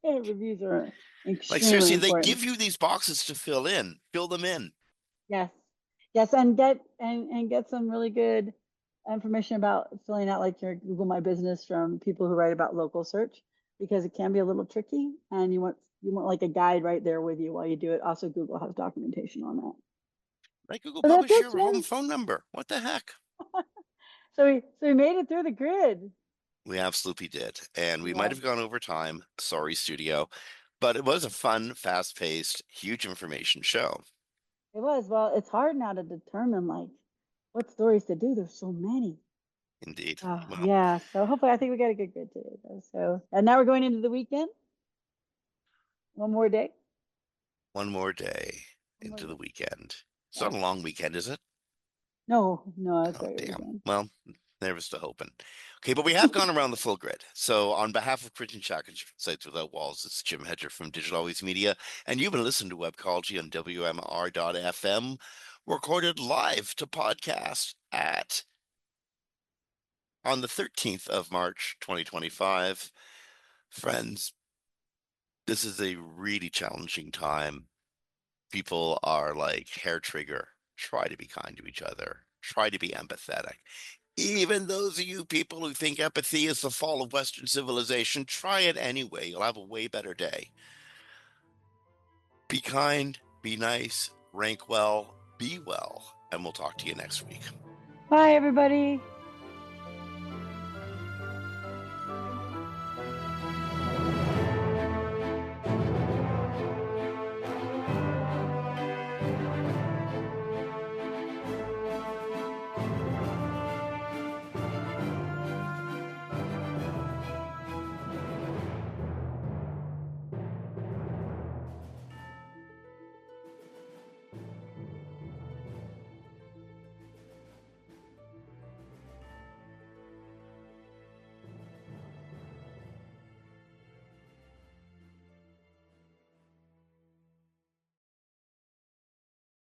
reviews are Like extremely seriously, they important. give you these boxes to fill in. Fill them in. Yes. Yes, and get some really good information about filling out like your Google My Business from people who write about local search because it can be a little tricky and you want like a guide right there with you while you do it. Also, Google has documentation on that. Let Google So that's publish it, your home Jim. phone number. What the heck? So we made it through the grid. We absolutely did. And we might Yeah, have gone over time. Sorry, studio. But it was a fun, fast paced, huge information show. it was. Well, it's hard now to determine like what stories to do. There's so many. Indeed. Well, Yeah, so hopefully I think we got a good grid today though. So and now we're going into the weekend. One more day. one more day One more into the day. weekend. It's not Yeah. a long weekend, is it? No, no, it's Oh, regular damn. weekend. Well, there's to hoping. Okay, but we have gone around the full grid. So, on behalf of Christian Shack and Sites Without Walls, it's Jim Hedger from Digital Always Media, and you've been listening to Webcology on WMR.FM, recorded live to podcast at on the 13th of March, 2025. Friends, this is a really challenging time. People are like hair trigger. Try to be kind to each other. Try to be empathetic. Even those of you people who think empathy is the fall of Western civilization, try it anyway. You'll have a way better day. Be kind, be nice, rank well, be well, and we'll talk to you next week. Bye, everybody.